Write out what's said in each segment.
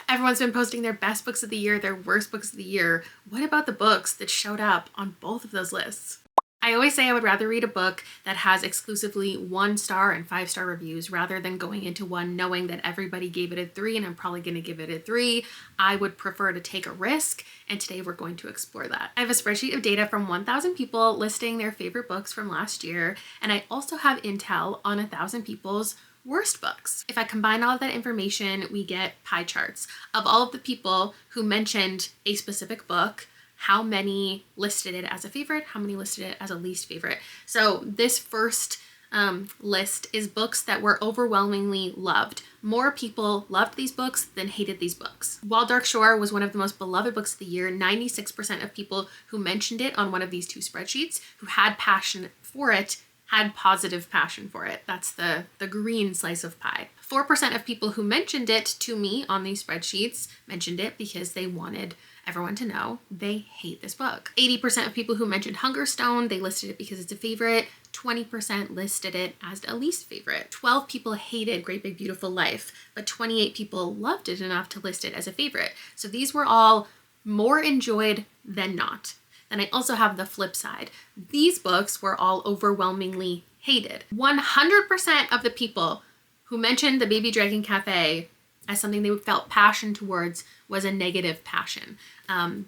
Everyone's been posting their best books of the year, their worst books of the year. What about the books that showed up on both of those lists? I always say I would rather read a book that has exclusively 1-star and 5-star reviews rather than going into one knowing that everybody gave it a 3 and I'm probably going to give it a 3. I would prefer to take a risk, and today we're going to explore that. I have a spreadsheet of data from 1,000 people listing their favorite books from last year, and I also have intel on 1,000 people's worst books. If I combine all of that information, we get pie charts of all of the people who mentioned a specific book, how many listed it as a favorite, how many listed it as a least favorite. So this first list is books that were overwhelmingly loved. More people loved these books than hated these books. While Dark Shore was one of the most beloved books of the year, 96% of people who mentioned it on one of these two spreadsheets who had passion for it had positive passion for it. That's the green slice of pie. 4% of people who mentioned it to me on these spreadsheets mentioned it because they wanted everyone to know they hate this book. 80% of people who mentioned Hungerstone, they listed it because it's a favorite. 20% listed it as a least favorite. 12 people hated Great Big Beautiful Life, but 28 people loved it enough to list it as a favorite. So these were all more enjoyed than not. Then I also have the flip side. These books were all overwhelmingly hated. 100% of the people who mentioned The Baby Dragon Cafe as something they felt passion towards was a negative passion.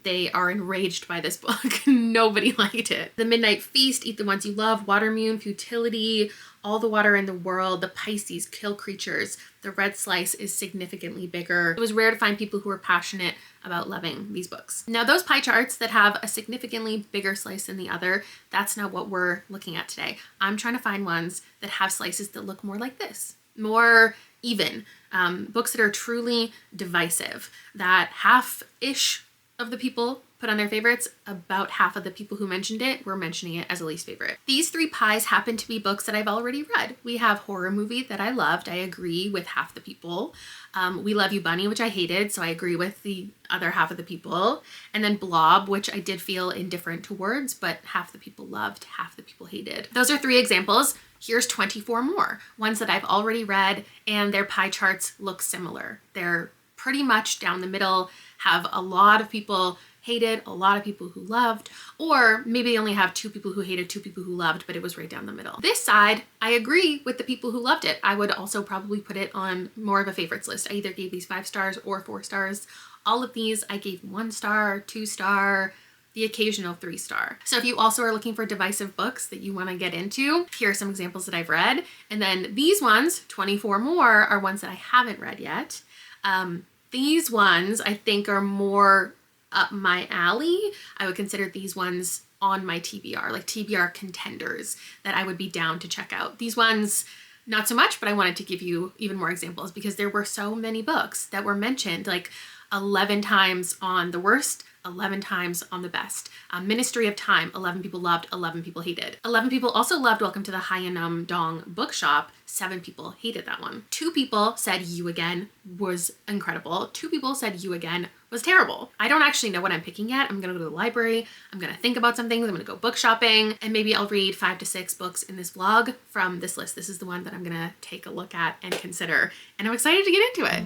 They are enraged by this book. Nobody liked it. The Midnight Feast, Eat the Ones You Love, Watermune, Futility, All the Water in the World, The Pisces, Kill Creatures. The Red Slice is significantly bigger. It was rare to find people who were passionate about loving these books. Now, those pie charts that have a significantly bigger slice than the other, that's not what we're looking at today. I'm trying to find ones that have slices that look more like this, more even. Books that are truly divisive, that half-ish of the people put on their favorites, about half of the people who mentioned it were mentioning it as a least favorite. These 3 pies happen to be books that I've already read. We have Horror Movie that I loved. I agree with half the people. We Love You Bunny, which I hated, so I agree with the other half of the people. And then Blob, which I did feel indifferent towards, but half the people loved, half the people hated. Those are 3 examples. Here's 24 more, ones that I've already read, and their pie charts look similar. They're pretty much down the middle, have a lot of people hated, a lot of people who loved, or maybe they only have 2 people who hated, 2 people who loved, but it was right down the middle. This side, I agree with the people who loved it. I would also probably put it on more of a favorites list. I either gave these 5 stars or 4 stars. All of these I gave 1 star, 2 star, the occasional 3 star. So if you also are looking for divisive books that you want to get into, here are some examples that I've read. And then these ones, 24 more, are ones that I haven't read yet. These ones I think are more up my alley. I would consider these ones on my TBR, like TBR contenders that I would be down to check out. These ones, not so much, but I wanted to give you even more examples because there were so many books that were mentioned, like 11 times on the worst, 11 times on the best. Ministry of Time, 11 people loved, 11 people hated. 11 people also loved Welcome to the Hyunam-Dong Bookshop. 7 people hated that one. 2 people said You Again was incredible. 2 people said You Again was terrible. I don't actually know what I'm picking yet. I'm gonna go to the library. I'm gonna think about some things. I'm gonna go book shopping, and maybe I'll read 5 to 6 books in this vlog from this list. This is the one that I'm gonna take a look at and consider, and I'm excited to get into it.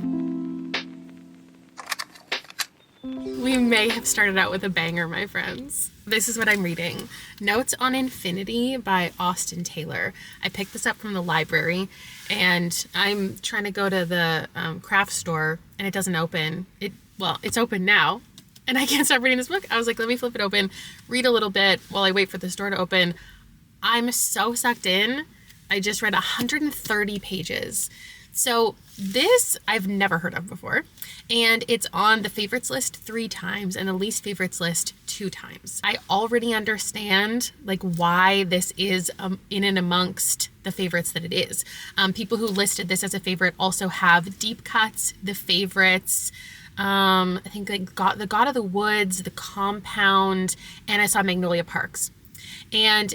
We may have started out with a banger, my friends. This is what I'm reading. Notes on Infinity by Austin Taylor. I picked this up from the library, and I'm trying to go to the craft store, and it doesn't open. It's open now, and I can't stop reading this book. I was like, let me flip it open, read a little bit while I wait for the store to open. I'm so sucked in. I just read 130 pages. So this I've never heard of before, and it's on the favorites list 3 times and the least favorites list 2 times. I already understand like why this is in and amongst the favorites that it is. People who listed this as a favorite also have deep cuts, the favorites, I think like the God of the Woods, The Compound, and I saw Magnolia Parks. And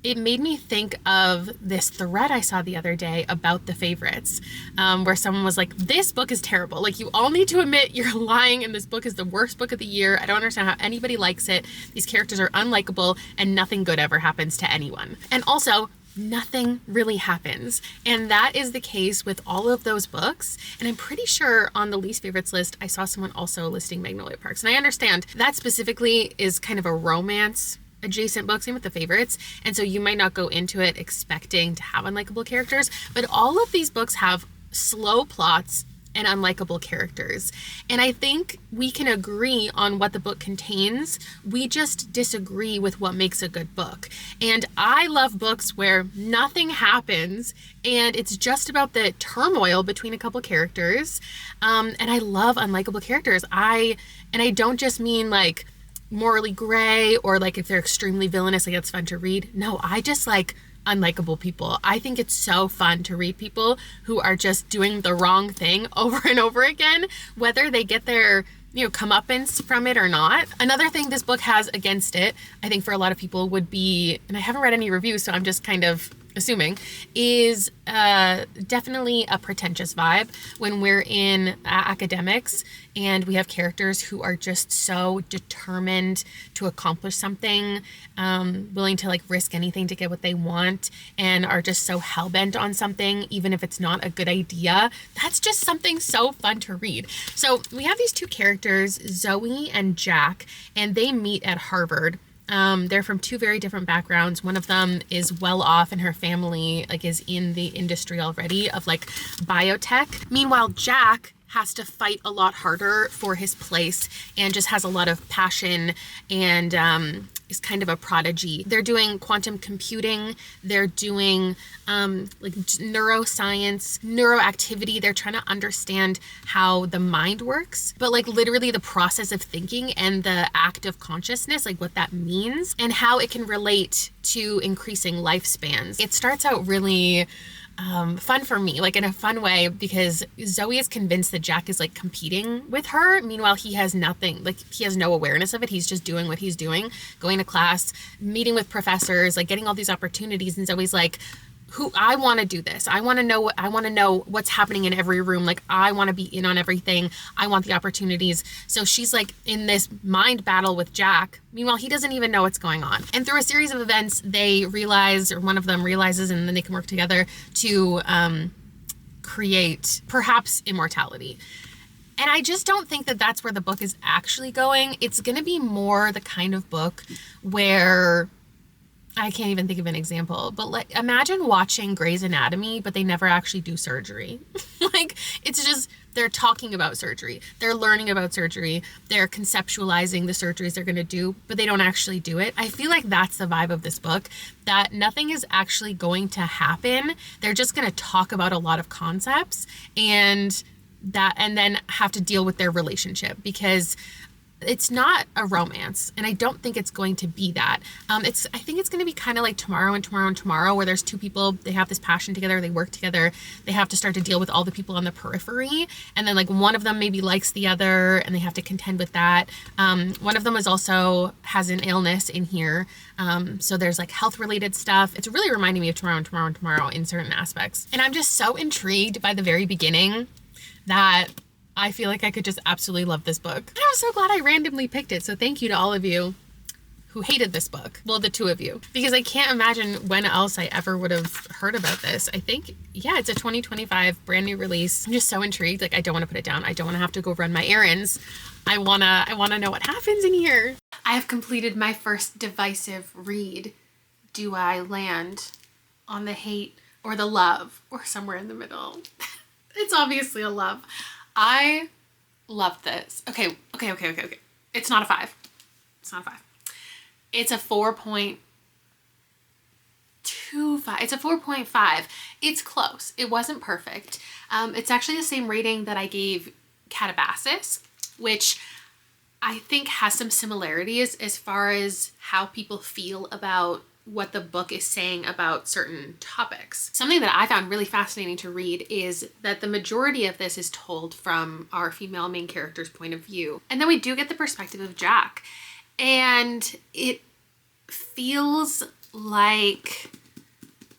it made me think of this thread I saw the other day about the favorites, where someone was like, this book is terrible. Like, you all need to admit you're lying and this book is the worst book of the year. I don't understand how anybody likes it. These characters are unlikable and nothing good ever happens to anyone. And also, nothing really happens. And that is the case with all of those books. And I'm pretty sure on the least favorites list, I saw someone also listing Magnolia Parks. And I understand that specifically is kind of a romance adjacent book, same with the favorites. And so you might not go into it expecting to have unlikable characters, but all of these books have slow plots and unlikable characters. And I think we can agree on what the book contains. We just disagree with what makes a good book. And I love books where nothing happens and it's just about the turmoil between a couple characters. And I love unlikable characters. And I don't just mean like morally gray or like if they're extremely villainous, like it's fun to read. No, I just like unlikable people. I think it's so fun to read people who are just doing the wrong thing over and over again, whether they get their comeuppance from it or not. Another thing this book has against it, I think for a lot of people would be, and I haven't read any reviews, so I'm just kind of assuming, is definitely a pretentious vibe when we're in academics and we have characters who are just so determined to accomplish something, willing to like risk anything to get what they want, and are just so hell-bent on something, even if it's not a good idea. That's just something so fun to read. So we have these two characters, Zoe and Jack, and they meet at Harvard. They're from two very different backgrounds. One of them is well off and her family like is in the industry already of like biotech. Meanwhile, Jack has to fight a lot harder for his place and just has a lot of passion and is kind of a prodigy. They're doing quantum computing. They're doing like neuroscience, neuroactivity. They're trying to understand how the mind works, but like literally the process of thinking and the act of consciousness, like what that means and how it can relate to increasing lifespans. It starts out really fun for me, like in a fun way, because Zoe is convinced that Jack is like competing with her. Meanwhile, he has nothing, like he has no awareness of it. He's just doing what he's doing, going to class, meeting with professors, like getting all these opportunities. And Zoe's like, I want to do this. I want to know what's happening in every room. Like I want to be in on everything. I want the opportunities. So she's like in this mind battle with Jack. Meanwhile, he doesn't even know what's going on. And through a series of events, they realize, or one of them realizes, and then they can work together to create perhaps immortality. And I just don't think that that's where the book is actually going. It's going to be more the kind of book where I can't even think of an example, but like imagine watching Grey's Anatomy, but they never actually do surgery. Like it's just, they're talking about surgery. They're learning about surgery. They're conceptualizing the surgeries they're going to do, but they don't actually do it. I feel like that's the vibe of this book, that nothing is actually going to happen. They're just going to talk about a lot of concepts and then have to deal with their relationship, because it's not a romance, and I don't think it's going to be that. I think it's going to be kind of like Tomorrow and Tomorrow and Tomorrow, where there's two people, they have this passion together, they work together, they have to start to deal with all the people on the periphery, and then like one of them maybe likes the other, and they have to contend with that. One of them has an illness in here, so there's like health-related stuff. It's really reminding me of Tomorrow and Tomorrow and Tomorrow in certain aspects, and I'm just so intrigued by the very beginning that I feel like I could just absolutely love this book. And I'm so glad I randomly picked it. So thank you to all of you who hated this book. Well, the two of you, because I can't imagine when else I ever would have heard about this. I think, yeah, it's a 2025 brand new release. I'm just so intrigued. Like, I don't want to put it down. I don't want to have to go run my errands. I want to know what happens in here. I have completed my first Divisive read. Do I land on the hate or the love or somewhere in the middle? It's obviously a love. I love this. Okay. It's not a 5. It's not a 5. It's a 4.25. It's a 4.5. It's close. It wasn't perfect. It's actually the same rating that I gave Catabasis, which I think has some similarities as far as how people feel about what the book is saying about certain topics. Something that I found really fascinating to read is that the majority of this is told from our female main character's point of view. And then we do get the perspective of Jack. And it feels like,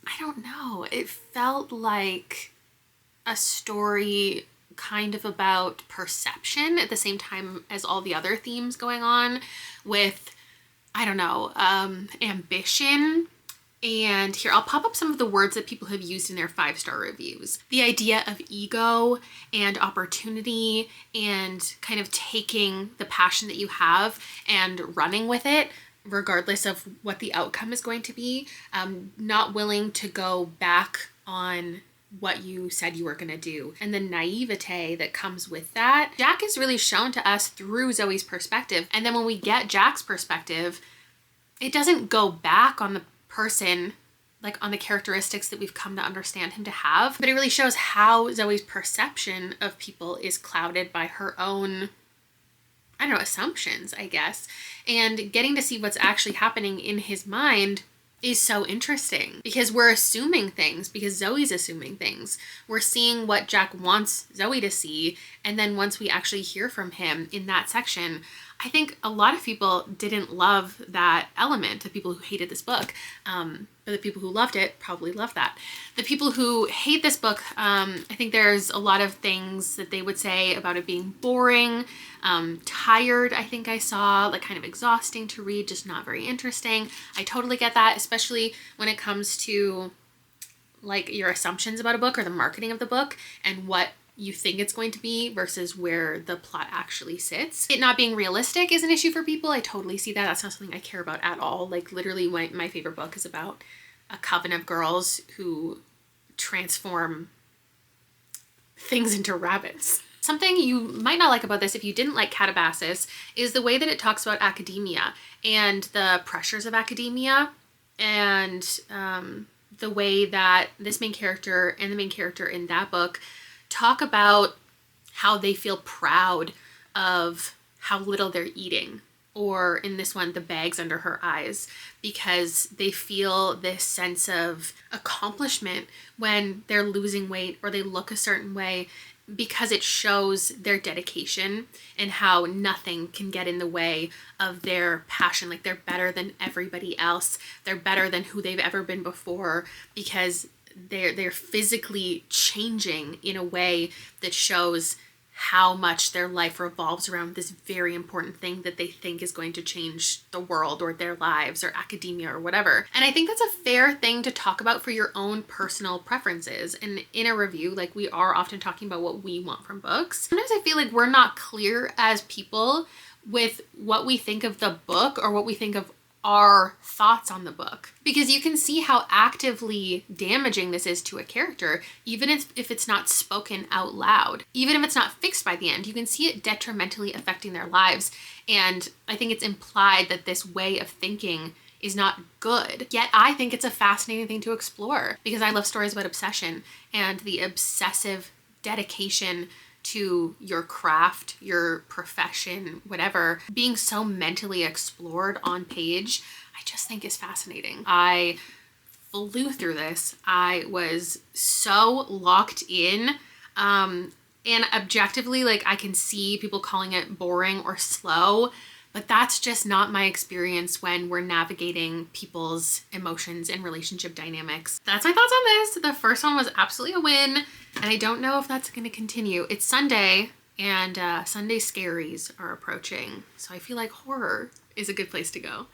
I don't know, it felt like a story kind of about perception at the same time as all the other themes going on with, I don't know, ambition And here, I'll pop up some of the words that people have used in their 5-star reviews. The idea of ego and opportunity and kind of taking the passion that you have and running with it, regardless of what the outcome is going to be. Not willing to go back on what you said you were going to do, and the naivete that comes with that. Jack is really shown to us through Zoe's perspective, and then when we get Jack's perspective, it doesn't go back on the person, like on the characteristics that we've come to understand him to have, but it really shows how Zoe's perception of people is clouded by her own, I don't know, assumptions, I guess. And getting to see what's actually happening in his mind is so interesting, because we're assuming things, because Zoe's assuming things. We're seeing what Jack wants Zoe to see, and then once we actually hear from him in that section, I think a lot of people didn't love that element. The people who hated this book, but the people who loved it probably loved that. The people who hate this book, I think there's a lot of things that they would say about it being boring, tired, I think I saw, like kind of exhausting to read, just not very interesting. I totally get that, especially when it comes to like your assumptions about a book or the marketing of the book and what you think it's going to be versus where the plot actually sits. It not being realistic is an issue for people. I totally see that. That's not something I care about at all. Like literally my favorite book is about a coven of girls who transform things into rabbits. Something you might not like about this, if you didn't like Catabasis, is the way that it talks about academia and the pressures of academia, and the way that this main character and the main character in that book talk about how they feel proud of how little they're eating, or in this one, the bags under her eyes, because they feel this sense of accomplishment when they're losing weight or they look a certain way, because it shows their dedication and how nothing can get in the way of their passion. Like they're better than everybody else. They're better than who they've ever been before, because they're physically changing in a way that shows how much their life revolves around this very important thing that they think is going to change the world or their lives or academia or whatever. And I think that's a fair thing to talk about for your own personal preferences. And in a review, like, we are often talking about what we want from books. Sometimes I feel like we're not clear as people with what we think of the book or what we think of our thoughts on the book, because you can see how actively damaging this is to a character, even if it's not spoken out loud, even if it's not fixed by the end. You can see it detrimentally affecting their lives, and I think it's implied that this way of thinking is not good. Yet I think it's a fascinating thing to explore, because I love stories about obsession and the obsessive dedication to your craft, your profession, whatever, being so mentally explored on page, I just think is fascinating. I flew through this. I was so locked in, and objectively, like, I can see people calling it boring or slow, but that's just not my experience when we're navigating people's emotions and relationship dynamics. That's my thoughts on this. The first one was absolutely a win, and I don't know if that's going to continue. It's Sunday, and Sunday scaries are approaching, so I feel like horror is a good place to go.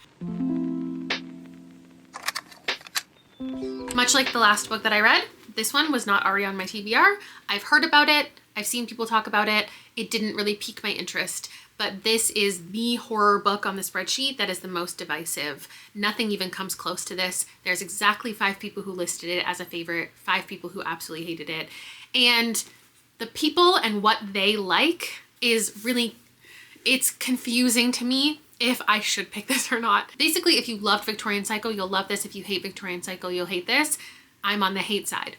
Much like the last book that I read, this one was not already on my TBR. I've heard about it. I've seen people talk about it. It didn't really pique my interest. But this is the horror book on the spreadsheet that is the most divisive. Nothing even comes close to this. There's exactly 5 people who listed it as a favorite, 5 people who absolutely hated it. And the people and what they like is really, it's confusing to me if I should pick this or not. Basically, if you loved Victorian Cycle, you'll love this. If you hate Victorian Cycle, you'll hate this. I'm on the hate side.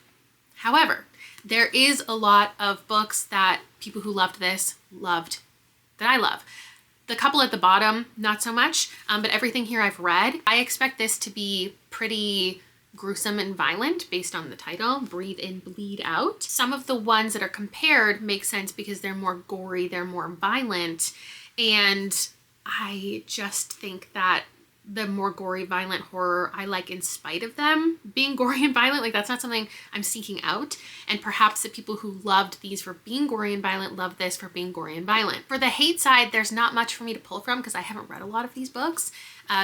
However, there is a lot of books that people who loved this loved that I love. The couple at the bottom, not so much, but everything here I've read. I expect this to be pretty gruesome and violent based on the title, Breathe In, Bleed Out. Some of the ones that are compared make sense because they're more gory, they're more violent, and I just think that the more gory, violent horror I like in spite of them being gory and violent. Like, that's not something I'm seeking out. And perhaps the people who loved these for being gory and violent love this for being gory and violent. For the hate side, there's not much for me to pull from because I haven't read a lot of these books.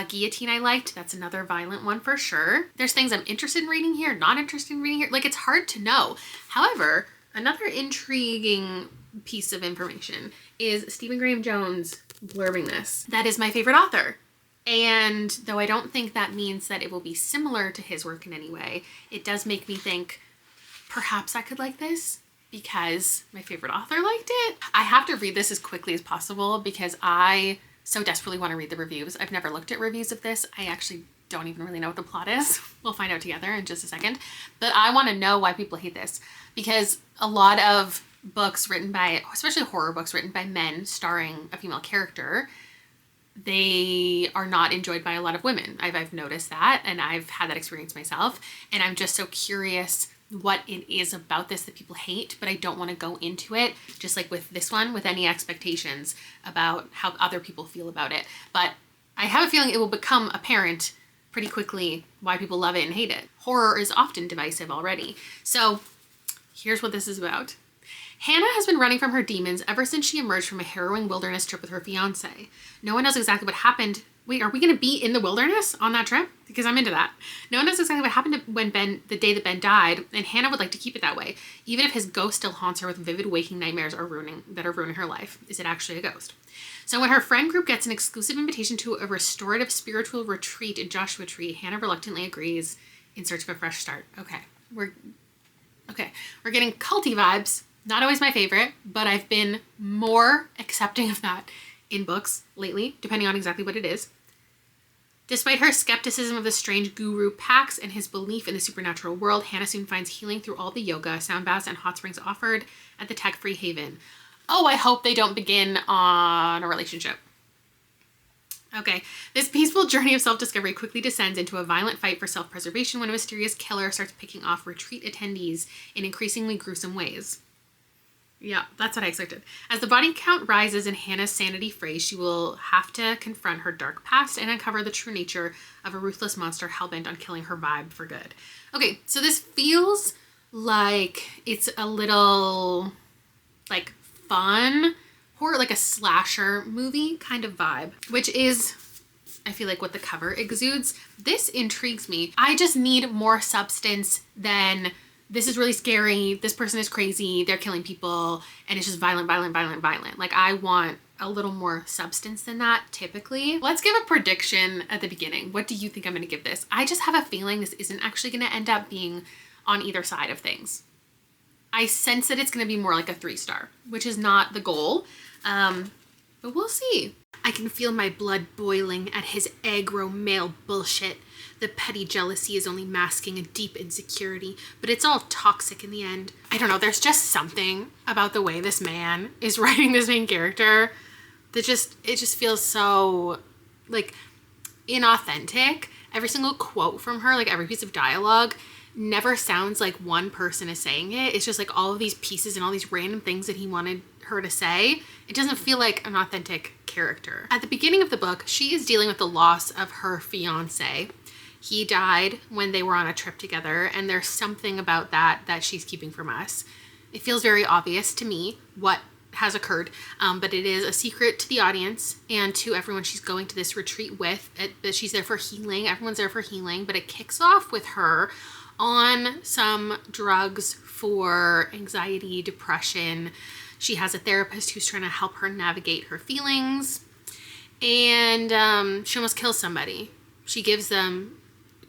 Guillotine I liked. That's another violent one for sure. There's things I'm interested in reading here, not interested in reading here. Like, it's hard to know. However, another intriguing piece of information is Stephen Graham Jones blurbing this. That is my favorite author. And though I don't think that means that it will be similar to his work in any way, it does make me think perhaps I could like this because my favorite author liked it. I have to read this as quickly as possible because I so desperately want to read the reviews. I've never looked at reviews of this. I actually don't even really know what the plot is. We'll find out together in just a second. But I want to know why people hate this because a lot of books written by, especially horror books written by men starring a female character, they are not enjoyed by a lot of women. I've noticed that, and I've had that experience myself, and I'm just so curious what it is about this that people hate, but I don't want to go into it, just like with this one, with any expectations about how other people feel about it. But I have a feeling it will become apparent pretty quickly why people love it and hate it. Horror is often divisive already. So here's what this is about. Hannah has been running from her demons ever since she emerged from a harrowing wilderness trip with her fiance. No one knows exactly what happened. Wait, are we going to be in the wilderness on that trip? Because I'm into that. No one knows exactly what happened when the day that Ben died, and Hannah would like to keep it that way, even if his ghost still haunts her with vivid waking nightmares are ruining her life. Is it actually a ghost? So when her friend group gets an exclusive invitation to a restorative spiritual retreat in Joshua Tree, Hannah reluctantly agrees in search of a fresh start. Okay, we're getting culty vibes. Not always my favorite, but I've been more accepting of that in books lately, depending on exactly what it is. Despite her skepticism of the strange guru Pax and his belief in the supernatural world, Hannah soon finds healing through all the yoga, sound baths, and hot springs offered at the tech-free haven. Oh, I hope they don't begin on a relationship. Okay, this peaceful journey of self-discovery quickly descends into a violent fight for self-preservation when a mysterious killer starts picking off retreat attendees in increasingly gruesome ways. Yeah, that's what I expected. As the body count rises and Hannah's sanity frays, she will have to confront her dark past and uncover the true nature of a ruthless monster hellbent on killing her vibe for good. Okay, so this feels like it's a little, like, fun horror, like a slasher movie kind of vibe, which is, I feel like, what the cover exudes. This intrigues me. I just need more substance than this is really scary, this person is crazy, they're killing people, and it's just violent, violent, violent, violent. Like, I want a little more substance than that, typically. Let's give a prediction at the beginning. What do you think I'm gonna give this? I just have a feeling this isn't actually gonna end up being on either side of things. I sense that it's gonna be more like a 3-star, which is not the goal, but we'll see. I can feel my blood boiling at his aggro male bullshit. The petty jealousy is only masking a deep insecurity, but it's all toxic in the end. I don't know, there's just something about the way this man is writing this main character that it just feels so, like, inauthentic. Every single quote from her, like every piece of dialogue, never sounds like one person is saying it. It's just like all of these pieces and all these random things that he wanted her to say. It doesn't feel like an authentic character. At the beginning of the book, she is dealing with the loss of her fiance. He died when they were on a trip together, and there's something about that she's keeping from us. It feels very obvious to me what has occurred, but it is a secret to the audience and to everyone she's going to this retreat with. That she's there for healing. Everyone's there for healing, but it kicks off with her on some drugs for anxiety, depression. She has a therapist who's trying to help her navigate her feelings, and she almost kills somebody. She gives them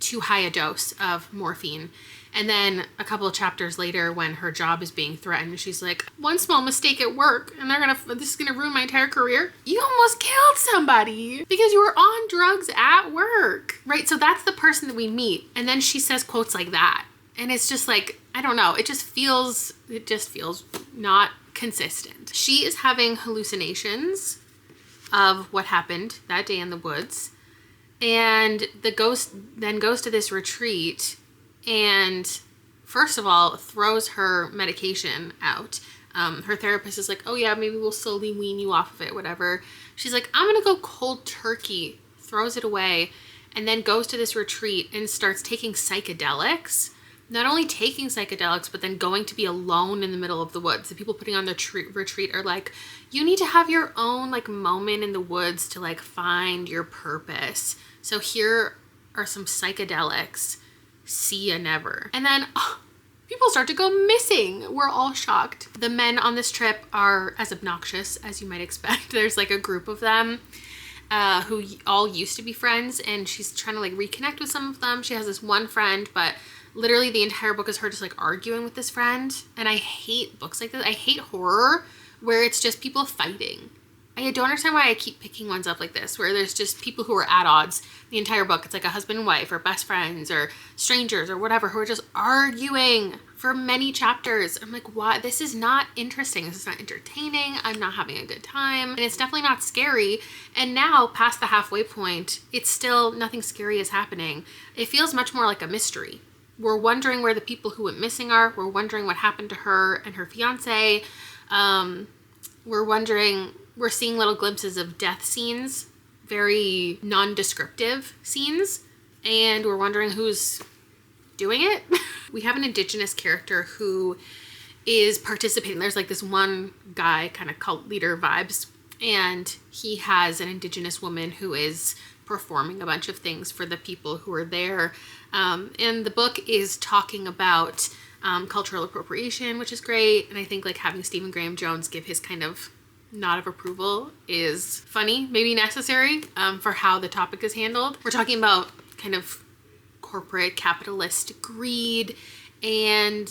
too high a dose of morphine. And then a couple of chapters later, when her job is being threatened, she's like, one small mistake at work and this is gonna ruin my entire career. You almost killed somebody because you were on drugs at work, right? So that's the person that we meet. And then she says quotes like that. And it's just like, I don't know, it just feels not consistent. She is having hallucinations of what happened that day in the woods. And the ghost then goes to this retreat and, first of all, throws her medication out. Her therapist is like, oh yeah, maybe we'll slowly wean you off of it, whatever. She's like, I'm gonna go cold turkey throws it away, and then goes to this retreat and starts taking psychedelics. Not only taking psychedelics, but then going to be alone in the middle of the woods. The people putting on the retreat are like, you need to have your own like moment in the woods to like find your purpose. So here are some psychedelics. See ya never. And then people start to go missing. We're all shocked. The men on this trip are as obnoxious as you might expect. There's like a group of them who all used to be friends, and she's trying to like reconnect with some of them. She has this one friend, but literally the entire book is her just like arguing with this friend. And I hate books like this. I hate horror where it's just people fighting. I don't understand why I keep picking ones up like this, where there's just people who are at odds the entire book. It's like a husband and wife or best friends or strangers or whatever who are just arguing for many chapters. I'm like, why? This is not interesting. This is not entertaining. I'm not having a good time. And it's definitely not scary. And now past the halfway point, it's still nothing scary is happening. It feels much more like a mystery. We're wondering where the people who went missing are. We're wondering what happened to her and her fiance. We're seeing little glimpses of death scenes, very non-descriptive scenes, and we're wondering who's doing it. We have an Indigenous character who is participating. There's like this one guy, kind of cult leader vibes, and he has an Indigenous woman who is performing a bunch of things for the people who are there. And the book is talking about cultural appropriation, which is great. And I think like having Stephen Graham Jones give his kind of nod of approval is funny, maybe necessary for how the topic is handled. We're talking about kind of corporate capitalist greed and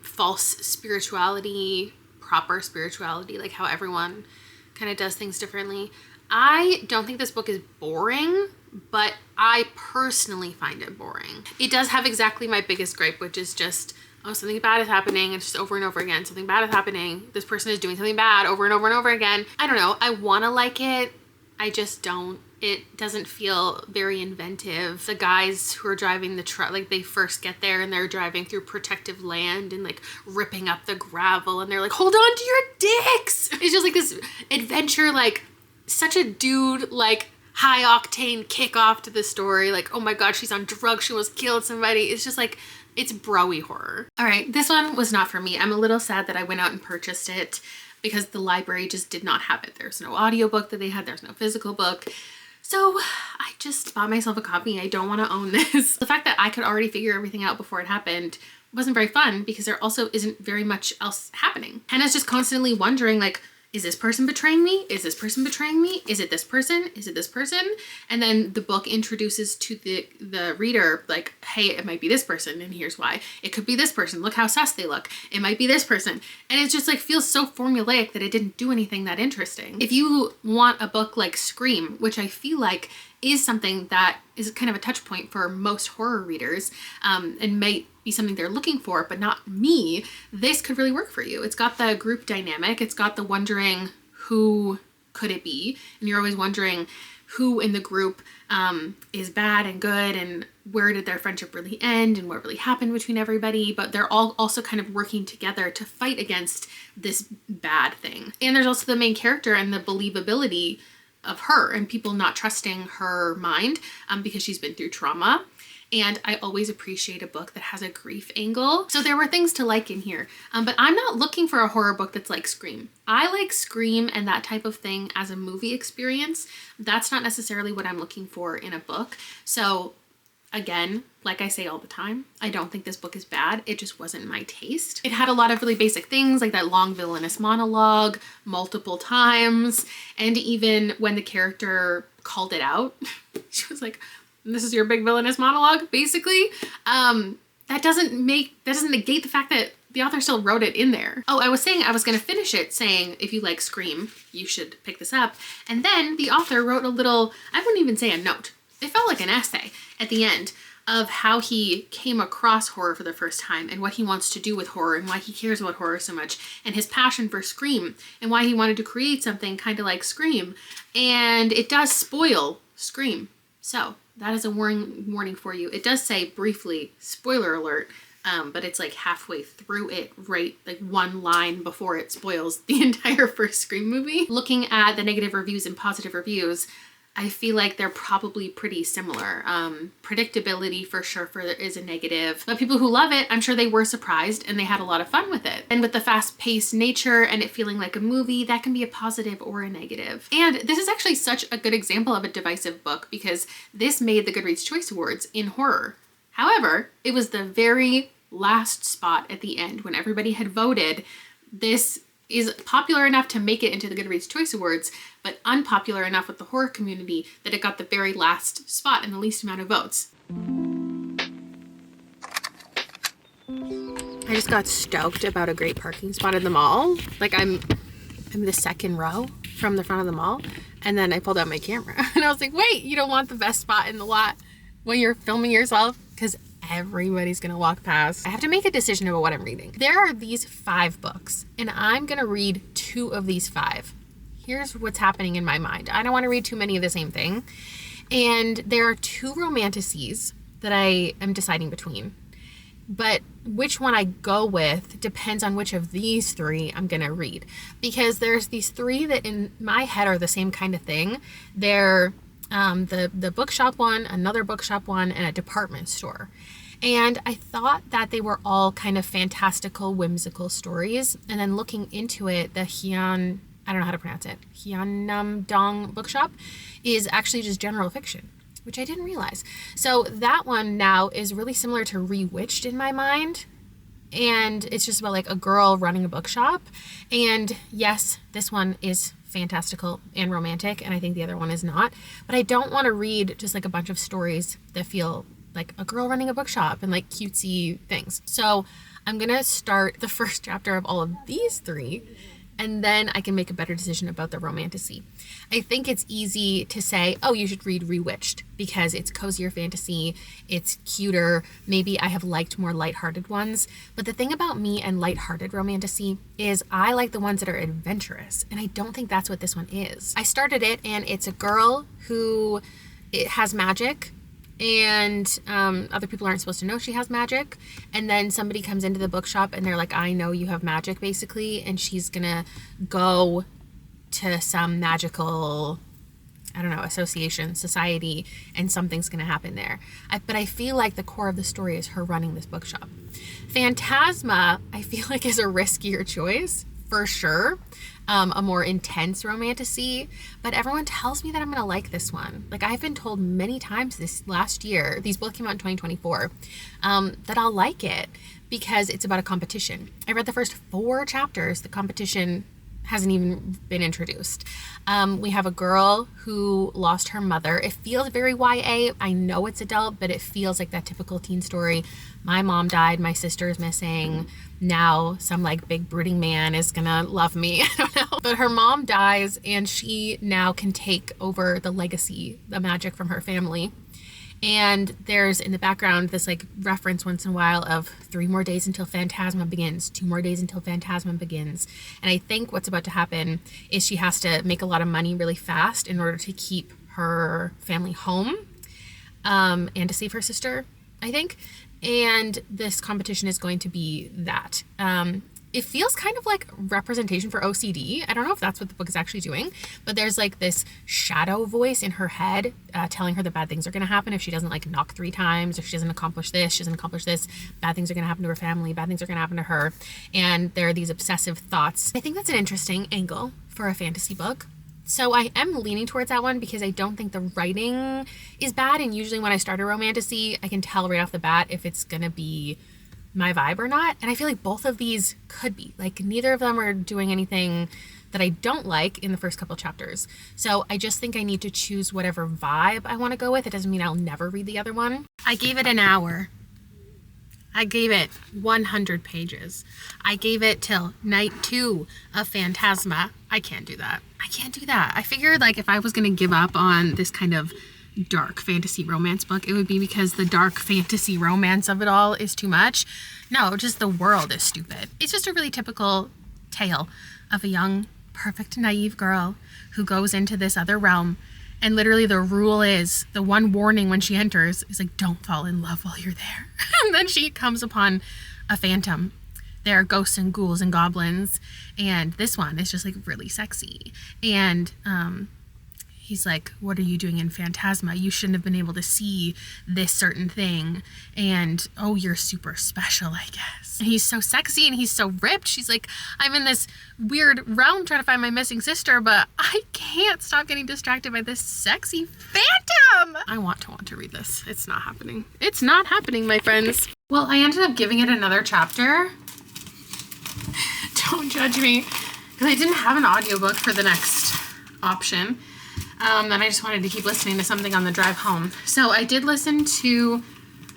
false spirituality, proper spirituality, like how everyone kind of does things differently. I don't think this book is boring, but I personally find it boring. It does have exactly my biggest gripe, which is just, oh, something bad is happening. It's just over and over again. Something bad is happening. This person is doing something bad over and over and over again. I don't know. I want to like it. I just don't. It doesn't feel very inventive. The guys who are driving the truck, like they first get there and they're driving through protective land and like ripping up the gravel and they're like, hold on to your dicks. It's just like this adventure, like such a dude, like high octane kickoff to the story. Like, oh my God, she's on drugs. She almost killed somebody. It's just like, it's bro-y horror. All right, this one was not for me. I'm a little sad that I went out and purchased it because the library just did not have it. There's no audiobook that they had. There's no physical book. So I just bought myself a copy. I don't want to own this. The fact that I could already figure everything out before it happened wasn't very fun because there also isn't very much else happening. Hannah's just constantly wondering, like, is this person betraying me? Is this person betraying me? Is it this person? Is it this person? And then the book introduces to the reader, like, hey, it might be this person, and here's why. It could be this person. Look how sus they look. It might be this person. And it just like feels so formulaic that it didn't do anything that interesting. If you want a book like Scream, which I feel like is something that is kind of a touch point for most horror readers, and might be something they're looking for, but not me, this could really work for you. It's got the group dynamic. It's got the wondering who could it be, and you're always wondering who in the group is bad and good, and where did their friendship really end, and what really happened between everybody. But they're all also kind of working together to fight against this bad thing. And there's also the main character and the believability of her and people not trusting her mind because she's been through trauma. And I always appreciate a book that has a grief angle. So there were things to like in here, but I'm not looking for a horror book that's like Scream. I like Scream and that type of thing as a movie experience. That's not necessarily what I'm looking for in a book. So again, like I say all the time, I don't think this book is bad. It just wasn't my taste. It had a lot of really basic things like that long villainous monologue multiple times. And even when the character called it out, she was like, this is your big villainous monologue, basically. That doesn't negate the fact that the author still wrote it in there. Oh, I was saying I was going to finish it saying, if you like Scream, you should pick this up. And then the author wrote a little, I wouldn't even say a note. It felt like an essay at the end of how he came across horror for the first time and what he wants to do with horror and why he cares about horror so much and his passion for Scream and why he wanted to create something kind of like Scream. And it does spoil Scream. So that is a warning for you. It does say briefly, spoiler alert, but it's like halfway through it, right? Like one line before it spoils the entire first Scream movie. Looking at the negative reviews and positive reviews, I feel like they're probably pretty similar. Predictability for sure is a negative, but people who love it, I'm sure they were surprised and they had a lot of fun with it. And with the fast-paced nature and it feeling like a movie, that can be a positive or a negative. And this is actually such a good example of a divisive book because this made the Goodreads Choice Awards in horror. However, it was the very last spot at the end when everybody had voted. This is popular enough to make it into the Goodreads Choice Awards, but unpopular enough with the horror community that it got the very last spot and the least amount of votes. I just got stoked about a great parking spot in the mall. Like I'm the second row from the front of the mall, and then I pulled out my camera and I was like, wait, you don't want the best spot in the lot when you're filming yourself? Because everybody's gonna walk past. I have to make a decision about what I'm reading. There are these 5 books and I'm gonna read 2 of these 5. Here's what's happening in my mind. I don't want to read too many of the same thing. And there are 2 romantasies that I am deciding between. But which one I go with depends on which of these 3 I'm gonna read. Because there's these 3 that in my head are the same kind of thing. They're the bookshop one, another bookshop one, and a department store. And I thought that they were all kind of fantastical, whimsical stories. And then looking into it, the I don't know how to pronounce it, Hyunam-Dong bookshop is actually just general fiction, which I didn't realize. So that one now is really similar to Rewitched in my mind. And it's just about like a girl running a bookshop. And yes, this one is fantastical and romantic, and I think the other one is not. But I don't want to read just like a bunch of stories that feel like a girl running a bookshop and like cutesy things. So I'm gonna start the first chapter of all of these 3, and then I can make a better decision about the romantasy. I think it's easy to say, oh, you should read Rewitched because it's cozier fantasy, it's cuter, maybe I have liked more lighthearted ones. But the thing about me and lighthearted romantasy is I like the ones that are adventurous, and I don't think that's what this one is. I started it, and it's a girl who has magic, and other people aren't supposed to know she has magic, and then somebody comes into the bookshop and they're like, I know you have magic, basically, and she's gonna go to some magical, I don't know, association, society, and something's gonna happen there. But I feel like the core of the story is her running this bookshop. Phantasma, I feel like, is a riskier choice, for sure. A more intense romantasy, but everyone tells me that I'm gonna like this one. Like, I've been told many times this last year, these both came out in 2024, that I'll like it because it's about a competition. I read the first 4 chapters. The competition hasn't even been introduced. We have a girl who lost her mother. It feels very YA. I know it's adult, but it feels like that typical teen story. My mom died, my sister is missing. Now some like big brooding man is gonna love me. I don't know. But her mom dies and she now can take over the legacy, the magic from her family. And there's in the background this like reference once in a while of 3 more days until Phantasma begins, 2 more days until Phantasma begins. And I think what's about to happen is she has to make a lot of money really fast in order to keep her family home, and to save her sister, I think. And this competition is going to be that. It feels kind of like representation for OCD. I don't know if that's what the book is actually doing, but there's like this shadow voice in her head telling her that bad things are going to happen if she doesn't like knock 3 times, if she doesn't accomplish this, she doesn't accomplish this, bad things are going to happen to her family, bad things are going to happen to her. And there are these obsessive thoughts. I think that's an interesting angle for a fantasy book. So I am leaning towards that one because I don't think the writing is bad. And usually when I start a romantasy, I can tell right off the bat if it's going to be my vibe or not. And I feel like both of these could be. Like, neither of them are doing anything that I don't like in the first couple chapters. So I just think I need to choose whatever vibe I want to go with. It doesn't mean I'll never read the other one. I gave it an hour. I gave it 100 pages. I gave it till night 2 of Phantasma. I can't do that. I can't do that. I figured like if I was going to give up on this kind of dark fantasy romance book, it would be because the dark fantasy romance of it all is too much. No, just the world is stupid. It's just a really typical tale of a young, perfect, naive girl who goes into this other realm. And literally the rule is, the one warning when she enters is like, don't fall in love while you're there. And then she comes upon a phantom. There are ghosts and ghouls and goblins. And this one is just like really sexy. And he's like, what are you doing in Phantasma? You shouldn't have been able to see this certain thing. And, oh, you're super special, I guess. And he's so sexy and he's so ripped. She's like, I'm in this weird realm trying to find my missing sister, but I can't stop getting distracted by this sexy phantom. I want to read this. It's not happening. It's not happening, my friends. Well, I ended up giving it another chapter. Don't judge me. Because I didn't have an audiobook for the next option. And I just wanted to keep listening to something on the drive home. So I did listen to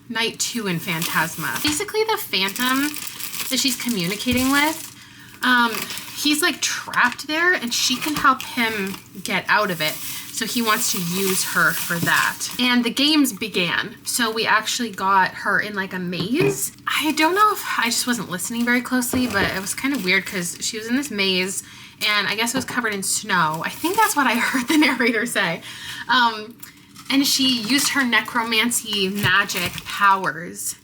Night 2 in Phantasma. Basically the phantom that she's communicating with, he's like trapped there and she can help him get out of it. So he wants to use her for that. And the games began. So we actually got her in like a maze. I don't know if I just wasn't listening very closely, but it was kind of weird because she was in this maze and I guess it was covered in snow. I think that's what I heard the narrator say. And she used her necromancy magic powers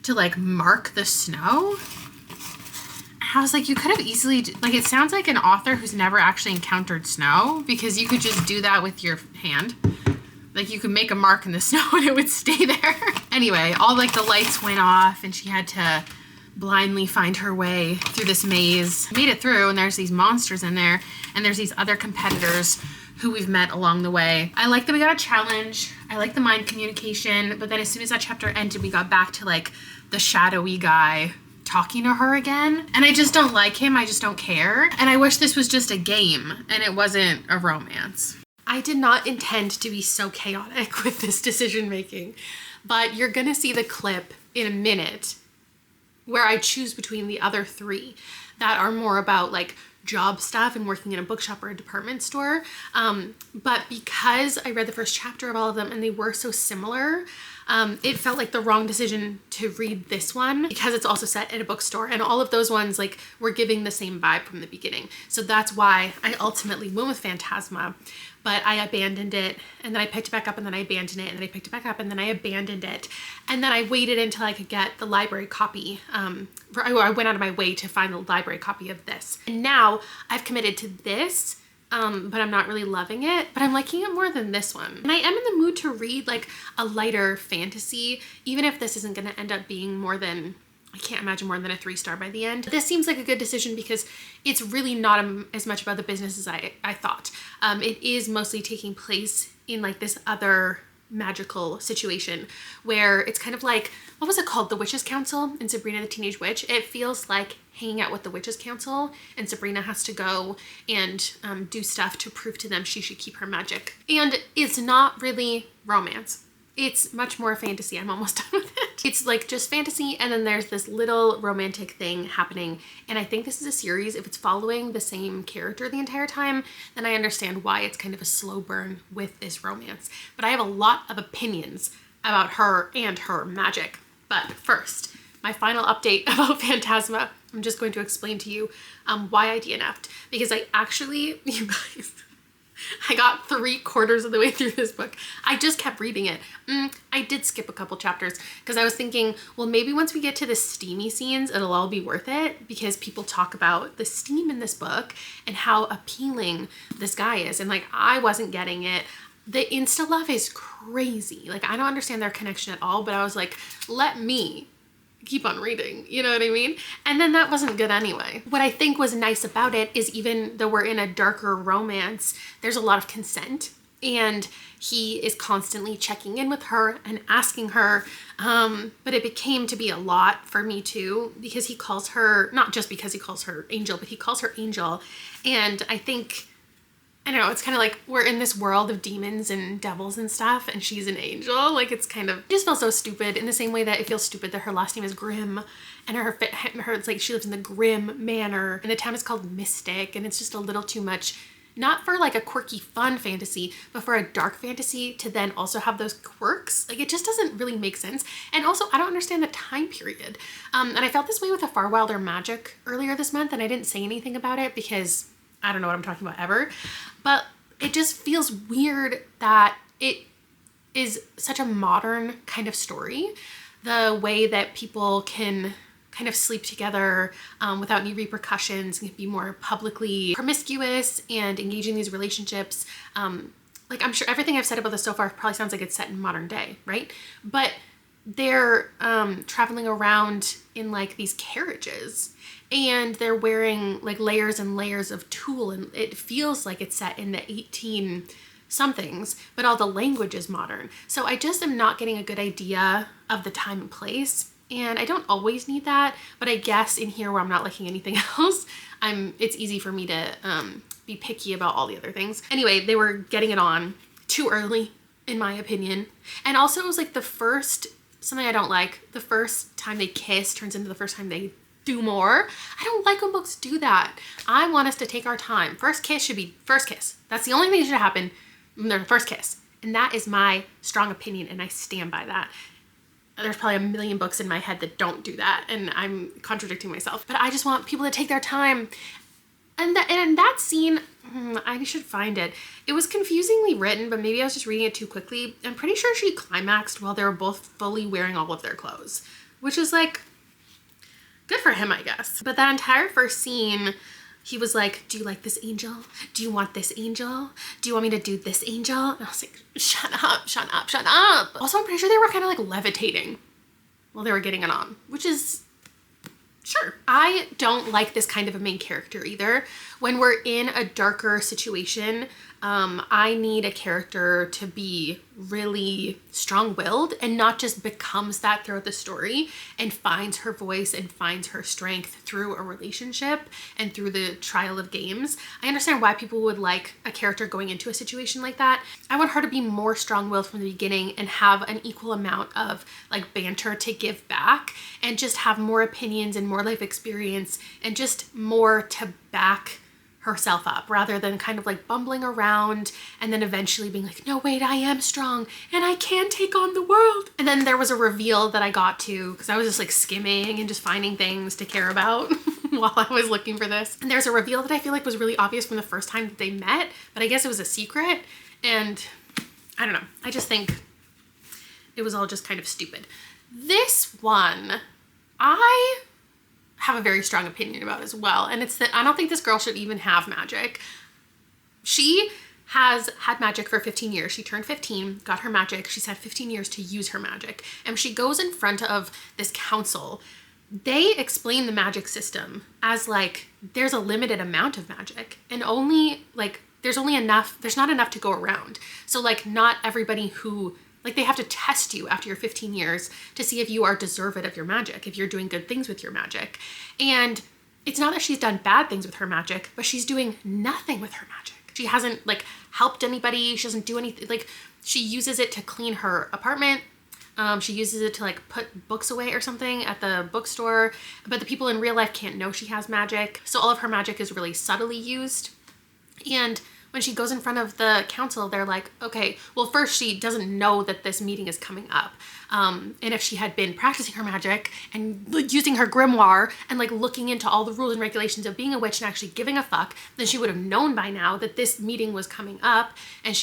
to like mark the snow. I was like, you could have easily, like, it sounds like an author who's never actually encountered snow, because you could just do that with your hand. Like, you could make a mark in the snow and it would stay there. Anyway, all like the lights went off and she had to blindly find her way through this maze. Made it through and there's these monsters in there and there's these other competitors who we've met along the way. I like that we got a challenge. I like the mind communication, but then as soon as that chapter ended, we got back to like the shadowy guy talking to her again. And I just don't like him. I just don't care. And I wish this was just a game and it wasn't a romance. I did not intend to be so chaotic with this decision making, but you're gonna see the clip in a minute where I choose between the other three that are more about like job stuff and working in a bookshop or a department store. But because I read the first chapter of all of them and they were so similar, it felt like the wrong decision to read this one because it's also set in a bookstore and all of those ones like were giving the same vibe from the beginning. So that's why I ultimately went with Phantasma, but I abandoned it and then I picked it back up and then I abandoned it and then I picked it back up and then I abandoned it. And then I waited until I could get the library copy. I went out of my way to find the library copy of this. And now I've committed to this. But I'm not really loving it, but I'm liking it more than this one. And I am in the mood to read like a lighter fantasy, even if this isn't going to end up being more than, I can't imagine more than a 3-star by the end. This seems like a good decision because it's really not as much about the business as I thought. It is mostly taking place in like this other magical situation where it's kind of like, what was it called? The Witches' Council in Sabrina the Teenage Witch. It feels like hanging out with the Witches' Council and Sabrina has to go and do stuff to prove to them she should keep her magic. And it's not really romance. It's much more fantasy. I'm almost done with it. It's like just fantasy and then there's this little romantic thing happening. And I think this is a series. If it's following the same character the entire time, then I understand why it's kind of a slow burn with this romance. But I have a lot of opinions about her and her magic. But first, my final update about Phantasma, I'm just going to explain to you why I DNF'd. Because I actually, you guys, I got 3/4 of the way through this book. I just kept reading it. I did skip a couple chapters because I was thinking, well, maybe once we get to the steamy scenes, it'll all be worth it because people talk about the steam in this book and how appealing this guy is. And like, I wasn't getting it. The Insta love is crazy. Like, I don't understand their connection at all, but I was like, let me keep on reading, you know what I mean? And then that wasn't good anyway. What I think was nice about it is even though we're in a darker romance, there's a lot of consent and he is constantly checking in with her and asking her, but it became to be a lot for me too, because he calls her, not just because he calls her Angel, but he calls her Angel. And I think, I don't know, it's kind of like we're in this world of demons and devils and stuff and she's an angel. Like, it's kind of, it just feels so stupid in the same way that it feels stupid that her last name is Grimm and her it's like she lives in the Grimm Manor and the town is called Mystic and it's just a little too much, not for like a quirky fun fantasy, but for a dark fantasy to then also have those quirks. Like, it just doesn't really make sense. And also, I don't understand the time period. And I felt this way with a Far Wilder Magic earlier this month and I didn't say anything about it because I don't know what I'm talking about ever, but it just feels weird that it is such a modern kind of story. The way that people can kind of sleep together without any repercussions and be more publicly promiscuous and engage in these relationships like, I'm sure everything I've said about this so far probably sounds like it's set in modern day, right? But they're traveling around in like these carriages, and they're wearing like layers and layers of tulle, and it feels like it's set in the 18 somethings, but all the language is modern. So I just am not getting a good idea of the time and place. And I don't always need that, but I guess in here where I'm not liking anything else, it's easy for me to be picky about all the other things. Anyway, they were getting it on too early, in my opinion. And also it was like something I don't like, the first time they kiss turns into the first time they do more. I don't like when books do that. I want us to take our time. First kiss should be first kiss. That's the only thing that should happen when they're the first kiss. And that is my strong opinion, and I stand by that. There's probably a million books in my head that don't do that, and I'm contradicting myself. But I just want people to take their time. And in that scene, I should find it. It was confusingly written, but maybe I was just reading it too quickly. I'm pretty sure she climaxed while they were both fully wearing all of their clothes, which is like, good for him, I guess. But that entire first scene, he was like, do you like this angel? Do you want this angel? Do you want me to do this angel? And I was like, shut up, shut up, shut up. Also, I'm pretty sure they were kind of like levitating while they were getting it on, which is sure. I don't like this kind of a main character either. When we're in a darker situation, I need a character to be really strong-willed and not just becomes that throughout the story and finds her voice and finds her strength through a relationship and through the trial of games. I understand why people would like a character going into a situation like that. I want her to be more strong-willed from the beginning and have an equal amount of like banter to give back and just have more opinions and more life experience and just more to back herself up rather than kind of like bumbling around and then eventually being like, no, wait, I am strong and I can take on the world. And then there was a reveal that I got to because I was just like skimming and just finding things to care about while I was looking for this. And there's a reveal that I feel like was really obvious from the first time that they met, but I guess it was a secret. And I don't know. I just think it was all just kind of stupid. This one, I have a very strong opinion about as well. And it's that I don't think this girl should even have magic. She has had magic for 15 years. She turned 15, got her magic. She's had 15 years to use her magic. And she goes in front of this council. They explain the magic system as like, there's a limited amount of magic and only like, there's not enough to go around. So like not everybody who like they have to test you after your 15 years to see if you are deserving of your magic, if you're doing good things with your magic. And it's not that she's done bad things with her magic, but she's doing nothing with her magic. She hasn't like helped anybody. She doesn't do anything. Like she uses it to clean her apartment. She uses it to like put books away or something at the bookstore, but the people in real life can't know she has magic. So all of her magic is really subtly used. And when she goes in front of the council, they're like, okay, well, first she doesn't know that this meeting is coming up. And if she had been practicing her magic and using her grimoire and like looking into all the rules and regulations of being a witch and actually giving a fuck, then she would have known by now that this meeting was coming up. And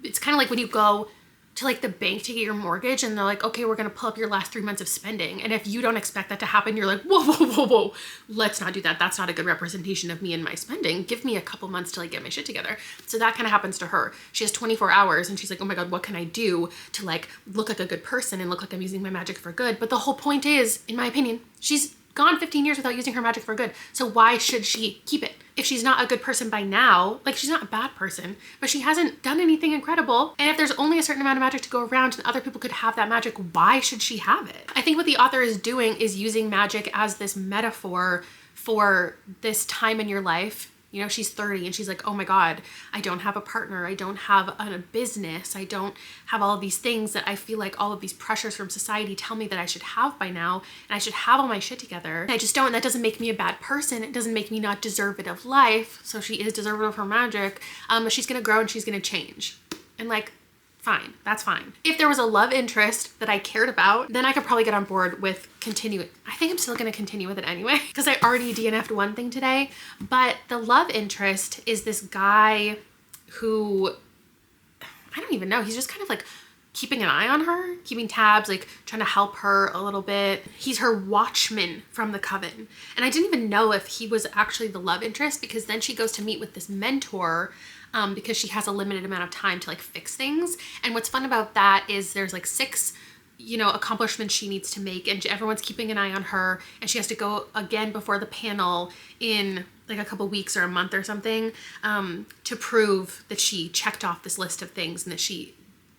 it's kind of like when you go to like the bank to get your mortgage and they're like, okay, we're going to pull up your last 3 months of spending. And if you don't expect that to happen, you're like, whoa, whoa, whoa, whoa, let's not do that. That's not a good representation of me and my spending. Give me a couple months to like get my shit together. So that kind of happens to her. She has 24 hours and she's like, oh my God, what can I do to like look like a good person and look like I'm using my magic for good? But the whole point is, in my opinion, she's gone 15 years without using her magic for good. So why should she keep it? If she's not a good person by now, like she's not a bad person, but she hasn't done anything incredible. And if there's only a certain amount of magic to go around and other people could have that magic, why should she have it? I think what the author is doing is using magic as this metaphor for this time in your life. You know, she's 30 and she's like, oh my God, I don't have a partner. I don't have a business. I don't have all of these things that I feel like all of these pressures from society tell me that I should have by now. And I should have all my shit together. And I just don't. And that doesn't make me a bad person. It doesn't make me not deserving of life. So she is deserving of her magic. But she's going to grow and she's going to change. And like, fine, that's fine. If there was a love interest that I cared about, then I could probably get on board with continuing. I think I'm still gonna continue with it anyway, because I already DNF'd one thing today, but the love interest is this guy who, I don't even know, he's just kind of like keeping an eye on her, keeping tabs, like trying to help her a little bit. He's her watchman from the coven. And I didn't even know if he was actually the love interest because then she goes to meet with this mentor because she has a limited amount of time to like fix things. And what's fun about that is there's like 6 accomplishments she needs to make, and everyone's keeping an eye on her, and she has to go again before the panel in like a couple weeks or a month or something, to prove that she checked off this list of things and that she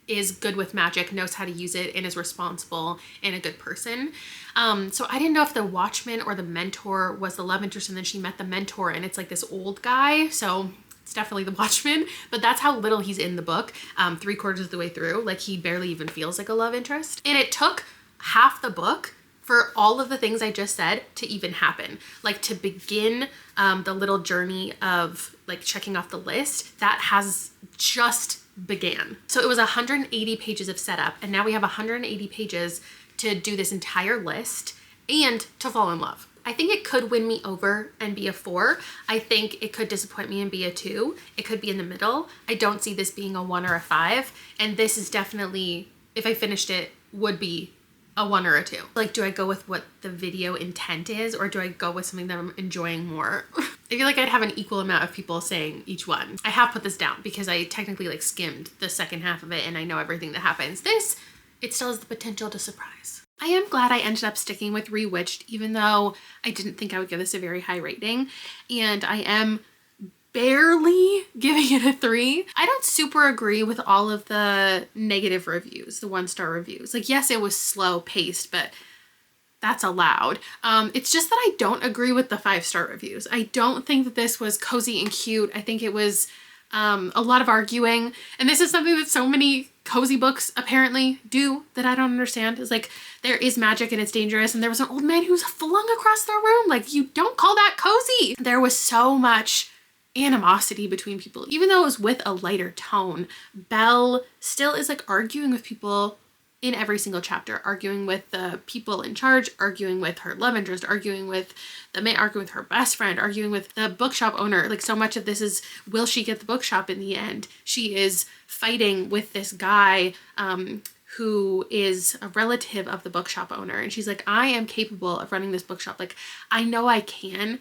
is good with magic, knows how to use it, and is responsible and a good person. So I didn't know if the Watchman or the mentor was the love interest, and then she met the mentor and it's like this old guy. So it's definitely the Watchman, but that's how little he's in the book. 3/4 of the way through, like he barely even feels like a love interest. And it took half the book for all of the things I just said to even happen. Like to begin the little journey of like checking off the list, that has just began. So it was 180 pages of setup, and now we have 180 pages to do this entire list and to fall in love. I think it could win me over and be a 4. I think it could disappoint me and be a 2. It could be in the middle. I don't see this being a 1 or a 5. And this is definitely, if I finished it, would be a 1 or a 2. Like, do I go with what the video intent is, or do I go with something that I'm enjoying more? I feel like I'd have an equal amount of people saying each one. I have put this down because I technically like skimmed the second half of it and I know everything that happens. This, it still has the potential to surprise. I am glad I ended up sticking with Rewitched, even though I didn't think I would give this a very high rating. And I am barely giving it a 3. I don't super agree with all of the negative reviews, the 1-star reviews. Like, yes, it was slow paced, but that's allowed. It's just that I don't agree with the 5-star reviews. I don't think that this was cozy and cute. I think it was a lot of arguing. And this is something that so many cozy books apparently do that I don't understand. Is like, there is magic and it's dangerous, and there was an old man who's flung across the room. Like, you don't call that cozy. There was so much animosity between people. Even though it was with a lighter tone, Belle still is like arguing with people in every single chapter, arguing with the people in charge, arguing with her love interest, arguing with the man, arguing with her best friend, arguing with the bookshop owner. Like, so much of this is, will she get the bookshop in the end? She is fighting with this guy who is a relative of the bookshop owner, and she's like, I am capable of running this bookshop. Like, I know I can,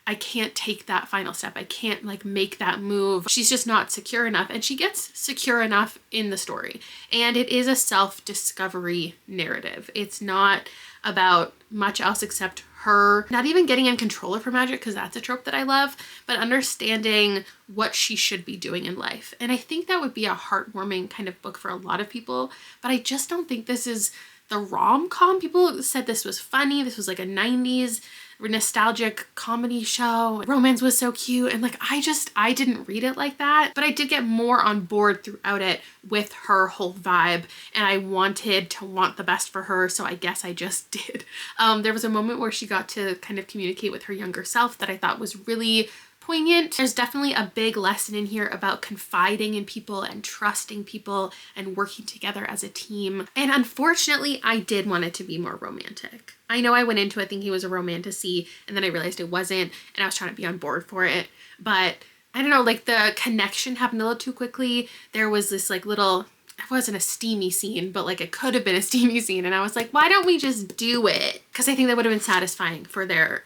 I can't take that final step. I can't like make that move. She's just not secure enough, and she gets secure enough in the story. And it is a self-discovery narrative. It's not about much else except her not even getting in control of her magic, because that's a trope that I love, but understanding what she should be doing in life. And I think that would be a heartwarming kind of book for a lot of people, but I just don't think this is the rom-com. People said this was funny. This was like a 90s nostalgic comedy show. Romance was so cute. And like, I didn't read it like that, but I did get more on board throughout it with her whole vibe. And I wanted to want the best for her. So I guess I just did. There was a moment where she got to kind of communicate with her younger self that I thought was really poignant. There's definitely a big lesson in here about confiding in people and trusting people and working together as a team. And unfortunately, I did want it to be more romantic. I know I went into it thinking it was a romantasy, and then I realized it wasn't, and I was trying to be on board for it. But I don't know, like the connection happened a little too quickly. There was this like little, it wasn't a steamy scene, but like it could have been a steamy scene. And I was like, why don't we just do it? Because I think that would have been satisfying for their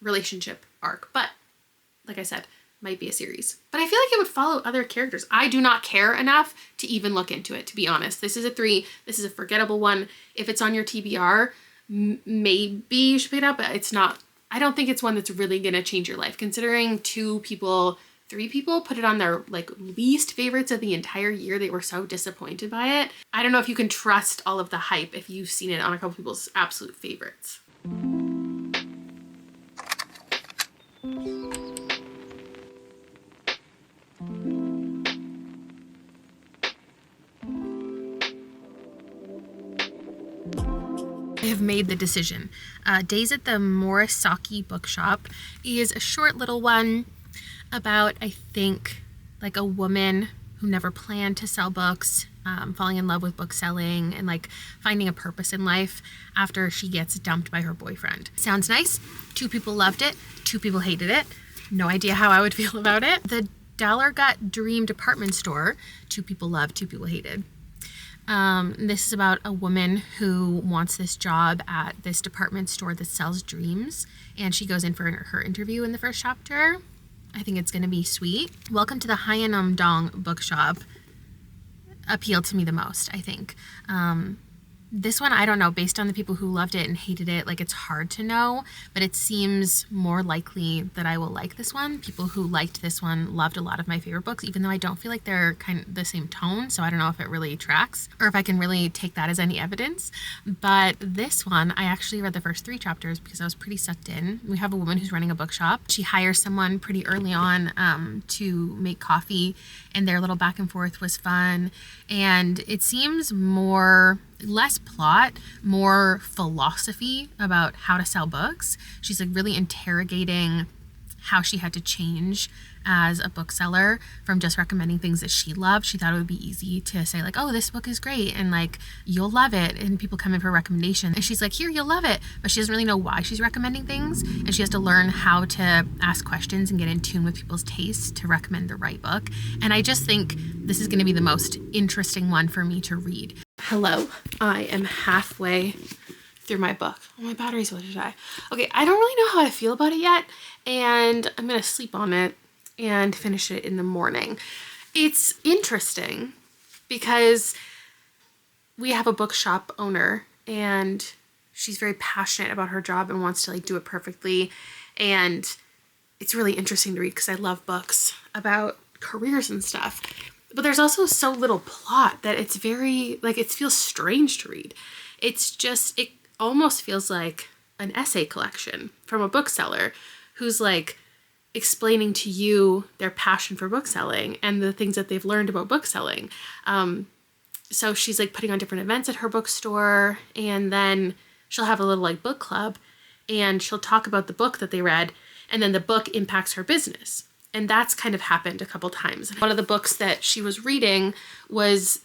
relationship arc. But like I said, might be a series. But I feel like it would follow other characters. I do not care enough to even look into it, to be honest. This is a 3. This is a forgettable one. If it's on your TBR, maybe you should pick it up, but it's not. I don't think it's one that's really going to change your life. Considering 3 people put it on their like least favorites of the entire year. They were so disappointed by it. I don't know if you can trust all of the hype if you've seen it on a couple people's absolute favorites. I have made the decision. Days at the Morisaki Bookshop is a short little one about, I think, like a woman who never planned to sell books, falling in love with bookselling and like finding a purpose in life after she gets dumped by her boyfriend. Sounds nice. 2 people loved it. 2 people hated it. No idea how I would feel about it. The Dollar Gut Dream department store. 2 people loved, 2 people hated. This is about a woman who wants this job at this department store that sells dreams, and she goes in for her interview in the first chapter. I think it's going to be sweet. Welcome to the Hyunam-Dong Bookshop appealed to me the most, I think. This one, I don't know, based on the people who loved it and hated it, like it's hard to know, but it seems more likely that I will like this one. People who liked this one loved a lot of my favorite books, even though I don't feel like they're kind of the same tone, so I don't know if it really tracks or if I can really take that as any evidence. But this one, I actually read the first 3 chapters because I was pretty sucked in. We have a woman who's running a bookshop. She hires someone pretty early on to make coffee, and their little back and forth was fun. And it seems less plot, more philosophy about how to sell books. She's like really interrogating how she had to change as a bookseller from just recommending things that she loved. She thought it would be easy to say like, oh, this book is great and like you'll love it, and people come in for recommendation and she's like, here, you'll love it, but she doesn't really know why she's recommending things, and she has to learn how to ask questions and get in tune with people's tastes to recommend the right book. And I just think this is going to be the most interesting one for me to read. Hello, I am halfway through my book. Oh, my battery's about to die. Okay, I don't really know how I feel about it yet, and I'm gonna sleep on it and finish it in the morning. It's interesting because we have a bookshop owner and she's very passionate about her job and wants to like do it perfectly, and it's really interesting to read because I love books about careers and stuff. But there's also so little plot that it's very, like, it feels strange to read. It's just, it almost feels like an essay collection from a bookseller who's like explaining to you their passion for bookselling and the things that they've learned about bookselling. So she's like putting on different events at her bookstore, and then she'll have a little like book club and she'll talk about the book that they read, and then the book impacts her business. And that's kind of happened a couple times. One of the books that she was reading was,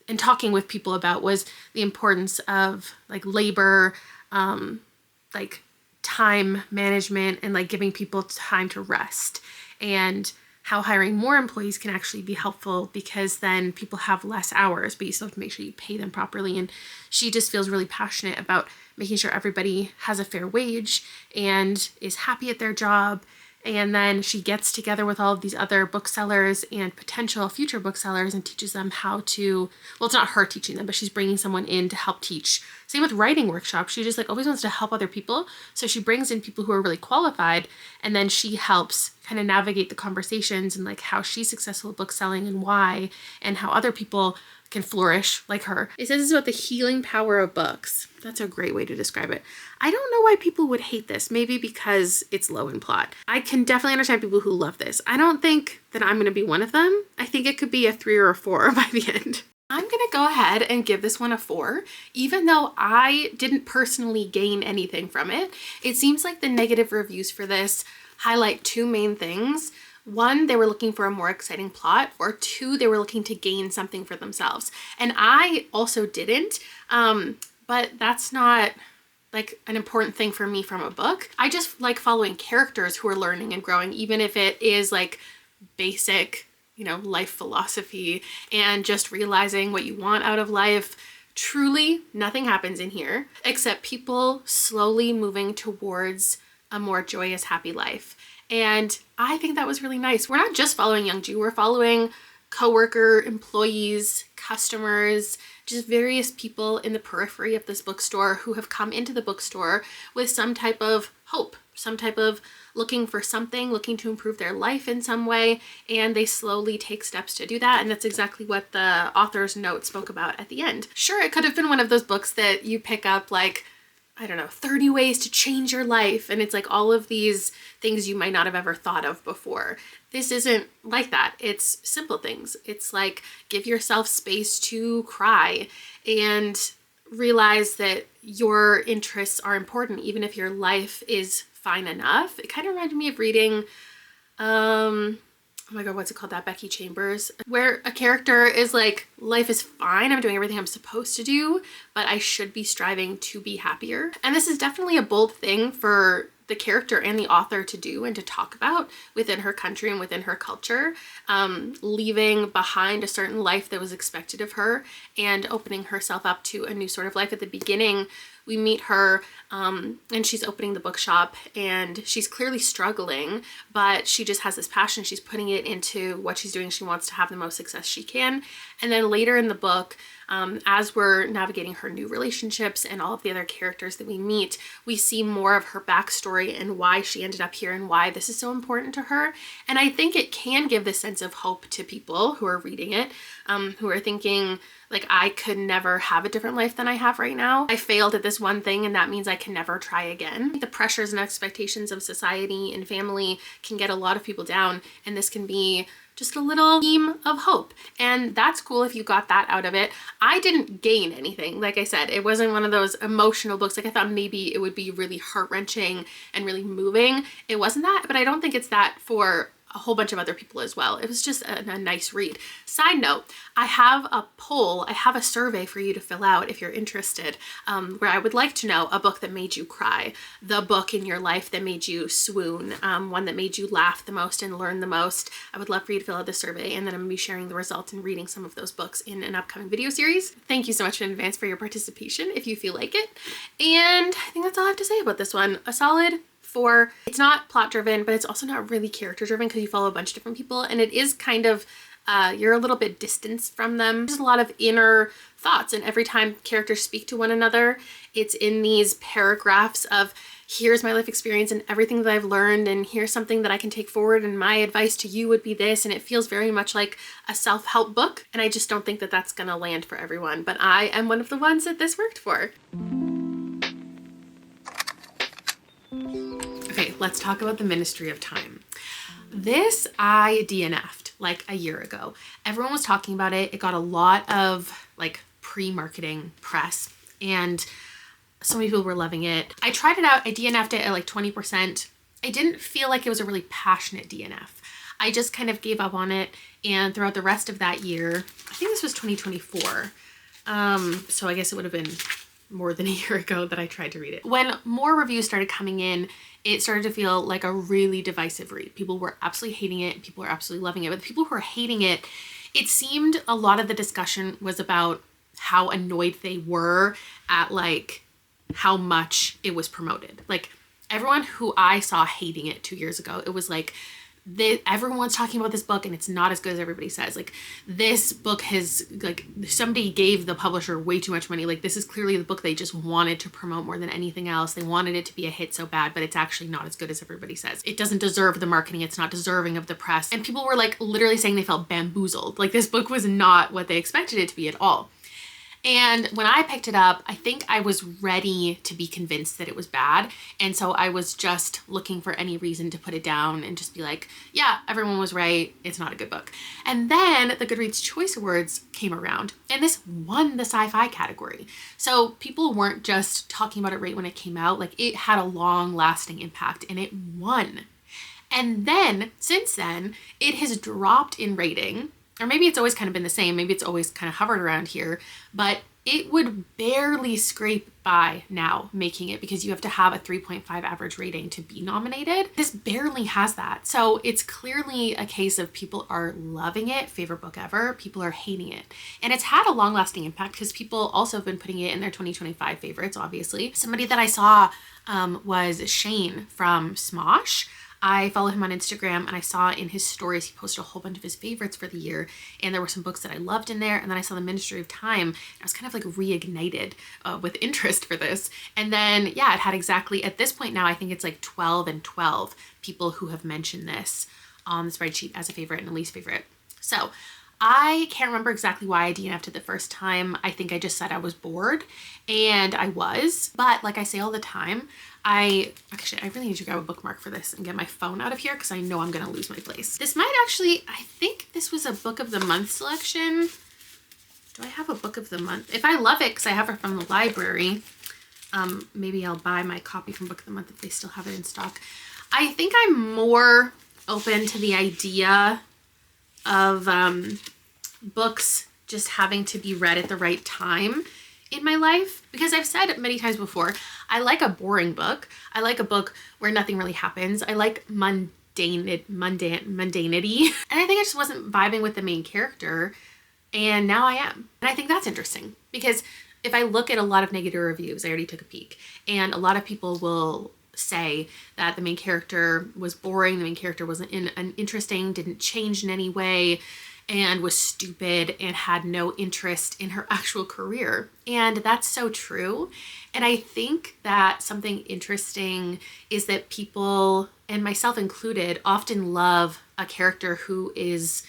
and talking with people about, was the importance of like labor, like time management, and like giving people time to rest, and how hiring more employees can actually be helpful because then people have less hours, but you still have to make sure you pay them properly. And she just feels really passionate about making sure everybody has a fair wage and is happy at their job. And then she gets together with all of these other booksellers and potential future booksellers and teaches them how to, well, it's not her teaching them, but she's bringing someone in to help teach. Same with writing workshops. She just like always wants to help other people. So she brings in people who are really qualified, and then she helps kind of navigate the conversations and like how she's successful at book selling and why, and how other people can flourish like her. It says it's about the healing power of books. That's a great way to describe it. I don't know why people would hate this. Maybe because it's low in plot. I can definitely understand people who love this. I don't think that I'm going to be one of them. I think it could be a 3 or a 4 by the end. I'm going to go ahead and give this one a 4, even though I didn't personally gain anything from it. It seems like the negative reviews for this highlight 2 main things. 1, they were looking for a more exciting plot, or 2, they were looking to gain something for themselves. And I also didn't, but that's not like an important thing for me from a book. I just like following characters who are learning and growing, even if it is like basic, you know, life philosophy and just realizing what you want out of life. Truly, nothing happens in here except people slowly moving towards a more joyous, happy life. And I think that was really nice. We're not just following Youngju, we're following coworker, employees, customers, just various people in the periphery of this bookstore who have come into the bookstore with some type of hope, some type of looking for something, looking to improve their life in some way, and they slowly take steps to do that. And that's exactly what the author's note spoke about at the end. Sure, it could have been one of those books that you pick up like, I don't know, 30 ways to change your life. And it's like all of these things you might not have ever thought of before. This isn't like that. It's simple things. It's like give yourself space to cry and realize that your interests are important, even if your life is fine enough. It kind of reminded me of reading, oh my God, what's it called? That Becky Chambers, where a character is like, life is fine. I'm doing everything I'm supposed to do, but I should be striving to be happier. And this is definitely a bold thing for the character and the author to do and to talk about within her country and within her culture, leaving behind a certain life that was expected of her and opening herself up to a new sort of life. At the beginning, We meet her and she's opening the bookshop and she's clearly struggling, but she just has this passion. She's putting it into what she's doing. She wants to have the most success she can. And then later in the book, as we're navigating her new relationships and all of the other characters that we meet, we see more of her backstory and why she ended up here and why this is so important to her. And I think it can give this sense of hope to people who are reading it, who are thinking, like, I could never have a different life than I have right now. I failed at this one thing and that means I can never try again. The pressures and expectations of society and family can get a lot of people down, and this can be just a little beam of hope. And that's cool if you got that out of it. I didn't gain anything. Like I said, it wasn't one of those emotional books. Like I thought maybe it would be really heart-wrenching and really moving. It wasn't that, but I don't think it's that for a whole bunch of other people as well. It was just a nice read. Side note, I have a poll, I have a survey for you to fill out if you're interested, where I would like to know a book that made you cry, the book in your life that made you swoon, one that made you laugh the most and learn the most. I would love for you to fill out the survey, and then I'm gonna be sharing the results and reading some of those books in an upcoming video series. Thank you so much in advance for your participation if you feel like it. And I think that's all I have to say about this one. A solid 4. It's not plot driven, but it's also not really character driven because you follow a bunch of different people, and it is kind of you're a little bit distanced from them. There's a lot of inner thoughts, and every time characters speak to one another, it's in these paragraphs of here's my life experience and everything that I've learned, and here's something that I can take forward, and my advice to you would be this. And it feels very much like a self-help book, and I just don't think that that's gonna land for everyone, but I am one of the ones that this worked for. Okay, let's talk about The Ministry of Time. This I DNF'd like a year ago. Everyone was talking about it. It got a lot of like pre-marketing press and so many people were loving it. I tried it out. I DNF'd it at like 20%. I didn't feel like it was a really passionate DNF. I just kind of gave up on it, and throughout the rest of that year, I think this was 2024. So I guess it would have been more than a year ago that I tried to read it. When more reviews started coming in, it started to feel like a really divisive read. People were absolutely hating it. People were absolutely loving it. But the people who were hating it, it seemed a lot of the discussion was about how annoyed they were at like how much it was promoted. Like everyone who I saw hating it 2 years ago, it was like, everyone's talking about this book and it's not as good as everybody says. Like this book has, like, somebody gave the publisher way too much money. Like this is clearly the book they just wanted to promote more than anything else. They wanted it to be a hit so bad, but it's actually not as good as everybody says. It doesn't deserve the marketing. It's not deserving of the press. And people were like literally saying they felt bamboozled. Like this book was not what they expected it to be at all. And when I picked it up, I think I was ready to be convinced that it was bad. And so I was just looking for any reason to put it down and just be like, yeah, everyone was right. It's not a good book. And then the Goodreads Choice Awards came around and this won the sci-fi category. So people weren't just talking about it right when it came out. Like it had a long lasting impact and it won. And then since then, it has dropped in rating. Or maybe it's always kind of been the same. Maybe it's always kind of hovered around here, but it would barely scrape by now making it because you have to have a 3.5 average rating to be nominated. This barely has that. So it's clearly a case of people are loving it, favorite book ever, people are hating it. And it's had a long lasting impact because people also have been putting it in their 2025 favorites, obviously. Somebody that I saw was Shane from Smosh. I follow him on Instagram and I saw in his stories, he posted a whole bunch of his favorites for the year. And there were some books that I loved in there. And then I saw The Ministry of Time. And I was kind of like reignited with interest for this. And then, yeah, it had exactly, at this point now, I think it's like 12 and 12 people who have mentioned this on the spreadsheet as a favorite and a least favorite. So I can't remember exactly why I DNF'd it the first time. I think I just said I was bored, and I was. But like I say all the time, I really need to grab a bookmark for this and get my phone out of here because I know I'm going to lose my place. This might actually, I think this was a book of the month selection. Do I have a book of the month? If I love it because I have it from the library, maybe I'll buy my copy from Book of the Month if they still have it in stock. I think I'm more open to the idea of books just having to be read at the right time in my life, because I've said it many times before, I like a boring book. I like a book where nothing really happens. I like mundanity. And I think I just wasn't vibing with the main character, and now I am. And I think that's interesting because If I look at a lot of negative reviews, I already took a peek, and a lot of people will say that the main character was boring, the main character wasn't interesting, didn't change in any way, and was stupid and had no interest in her actual career. And that's so true. And I think that something interesting is that people, and myself included, often love a character who is,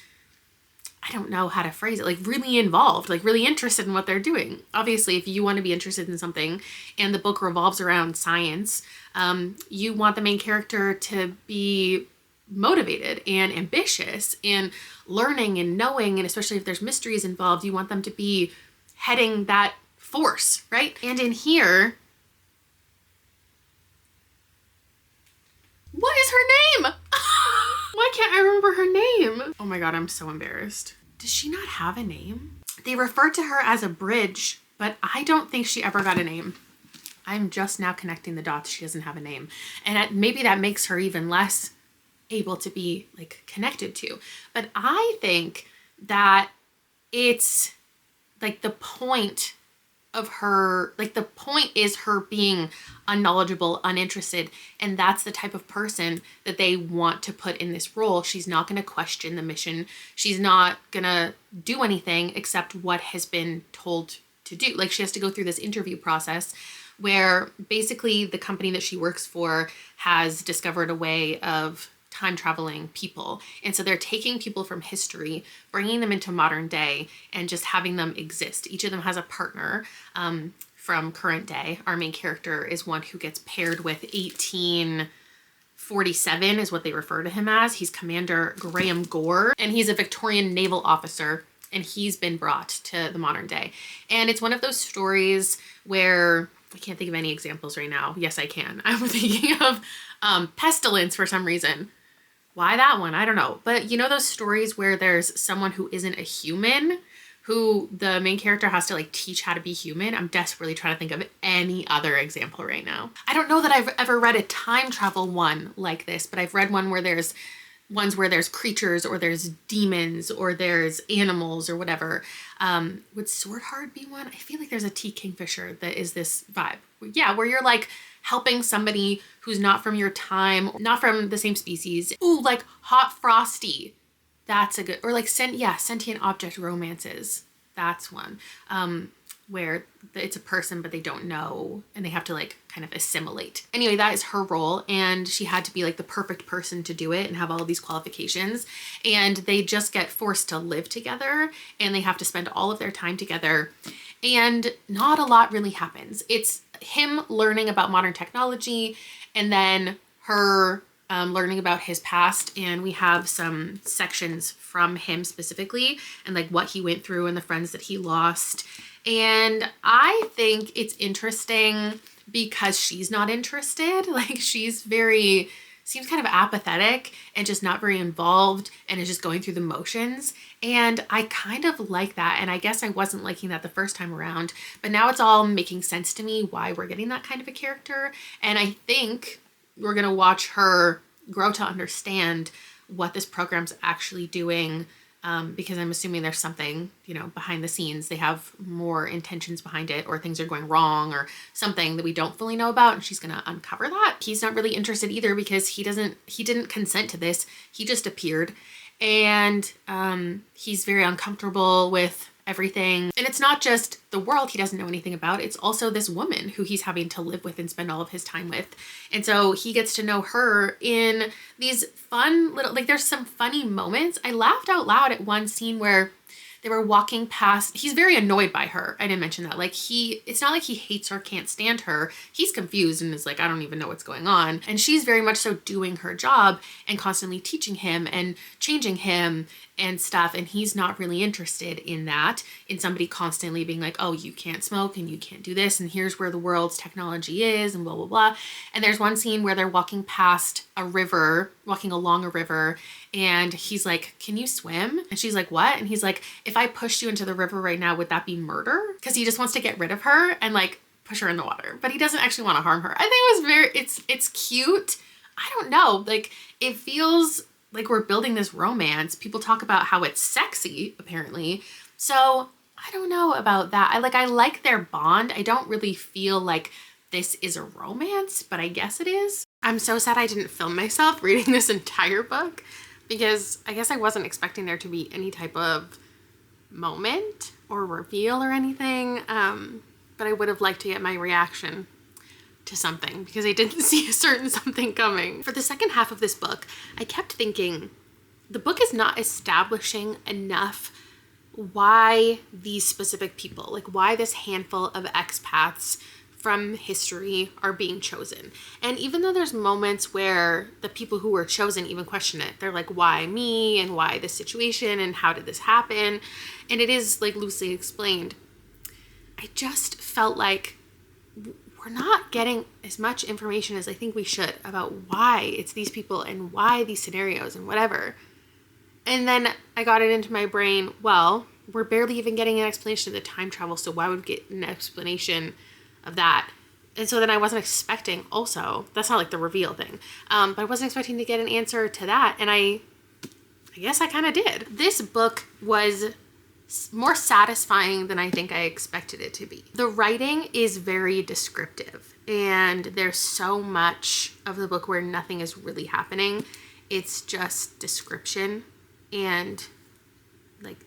I don't know how to phrase it, like really involved, like really interested in what they're doing. Obviously, if you want to be interested in something and the book revolves around science, you want the main character to be motivated and ambitious and learning and knowing, and especially if there's mysteries involved, you want them to be heading that force, right? And in here, what is her name? Why can't I remember her name? Oh my god, I'm so embarrassed. Does she not have a name? They refer to her as a bridge, but I don't think she ever got a name. I'm just now connecting the dots. She doesn't have a name. And maybe that makes her even less able to be like connected to. But I think that it's like the point of her, like the point is her being unknowledgeable, uninterested, and that's the type of person that they want to put in this role. She's not going to question the mission. She's not going to do anything except what has been told to do. Like she has to go through this interview process where basically the company that she works for has discovered a way of time traveling people. And so they're taking people from history, bringing them into modern day, and just having them exist. Each of them has a partner from current day. Our main character is one who gets paired with 1847 is what they refer to him as. He's Commander Graham Gore, and he's a Victorian naval officer, and he's been brought to the modern day. And it's one of those stories where I can't think of any examples right now. Yes, I can. I'm thinking of Pestilence for some reason. Why that one? I don't know. But you know those stories where there's someone who isn't a human, who the main character has to like teach how to be human? I'm desperately trying to think of any other example right now. I don't know that I've ever read a time travel one like this, but I've read one where there's ones where there's creatures or there's demons or there's animals or whatever. Would Sword Heart be one? I feel like there's a T Kingfisher that is this vibe. Yeah, where you're like helping somebody who's not from your time, not from the same species. Ooh, like Hot Frosty. That's a good, or like sentient object romances. That's one. Where it's a person but they don't know and they have to like kind of assimilate. Anyway, that is her role, and she had to be like the perfect person to do it and have all of these qualifications, and they just get forced to live together and they have to spend all of their time together, and not a lot really happens. It's him learning about modern technology and then her learning about his past, and we have some sections from him specifically and like what he went through and the friends that he lost. And I think it's interesting because she's not interested. Like she's seems kind of apathetic and just not very involved and is just going through the motions. And I kind of like that. And I guess I wasn't liking that the first time around, but now it's all making sense to me why we're getting that kind of a character. And I think we're going to watch her grow to understand what this program's actually doing. Because I'm assuming there's something, you know, behind the scenes. They have more intentions behind it, or things are going wrong or something that we don't fully know about, and she's gonna uncover that. He's not really interested either because he didn't consent to this. He just appeared, and he's very uncomfortable with everything. And it's not just the world he doesn't know anything about, it's also this woman who he's having to live with and spend all of his time with. And so he gets to know her in these fun little, like there's some funny moments. I laughed out loud at one scene where they were walking past, he's very annoyed by her. I didn't mention that. Like it's not like he hates her, can't stand her. He's confused and is like, I don't even know what's going on. And she's very much so doing her job and constantly teaching him and changing him and stuff. And he's not really interested in that, in somebody constantly being like, oh, you can't smoke and you can't do this. And here's where the world's technology is and blah, blah, blah. And there's one scene where they're walking past a river, walking along a river. And he's like, can you swim? And she's like, what? And he's like, if I pushed you into the river right now, would that be murder? Because he just wants to get rid of her and like push her in the water, but he doesn't actually want to harm her. I think it was it's cute. I don't know. Like it feels like we're building this romance. People talk about how it's sexy, apparently. So I I don't know about that. I like their bond. I don't really feel like this is a romance, but I guess it is. I'm so sad I didn't film myself reading this entire book because I guess I wasn't expecting there to be any type of moment or reveal or anything. But I would have liked to get my reaction to something because I didn't see a certain something coming. For the second half of this book, I kept thinking the book is not establishing enough why these specific people, like why this handful of expats from history are being chosen. And even though there's moments where the people who were chosen even question it, they're like, why me and why this situation and how did this happen? And it is like loosely explained. I just felt like we're not getting as much information as I think we should about why it's these people and why these scenarios and whatever. And then I got it into my brain, well, we're barely even getting an explanation of the time travel, so why would we get an explanation of that? And so then I wasn't expecting also, that's not like the reveal thing, but I wasn't expecting to get an answer to that, and I guess I kind of did. This book was more satisfying than I think I expected it to be. The writing is very descriptive, and there's so much of the book where nothing is really happening. It's just description and like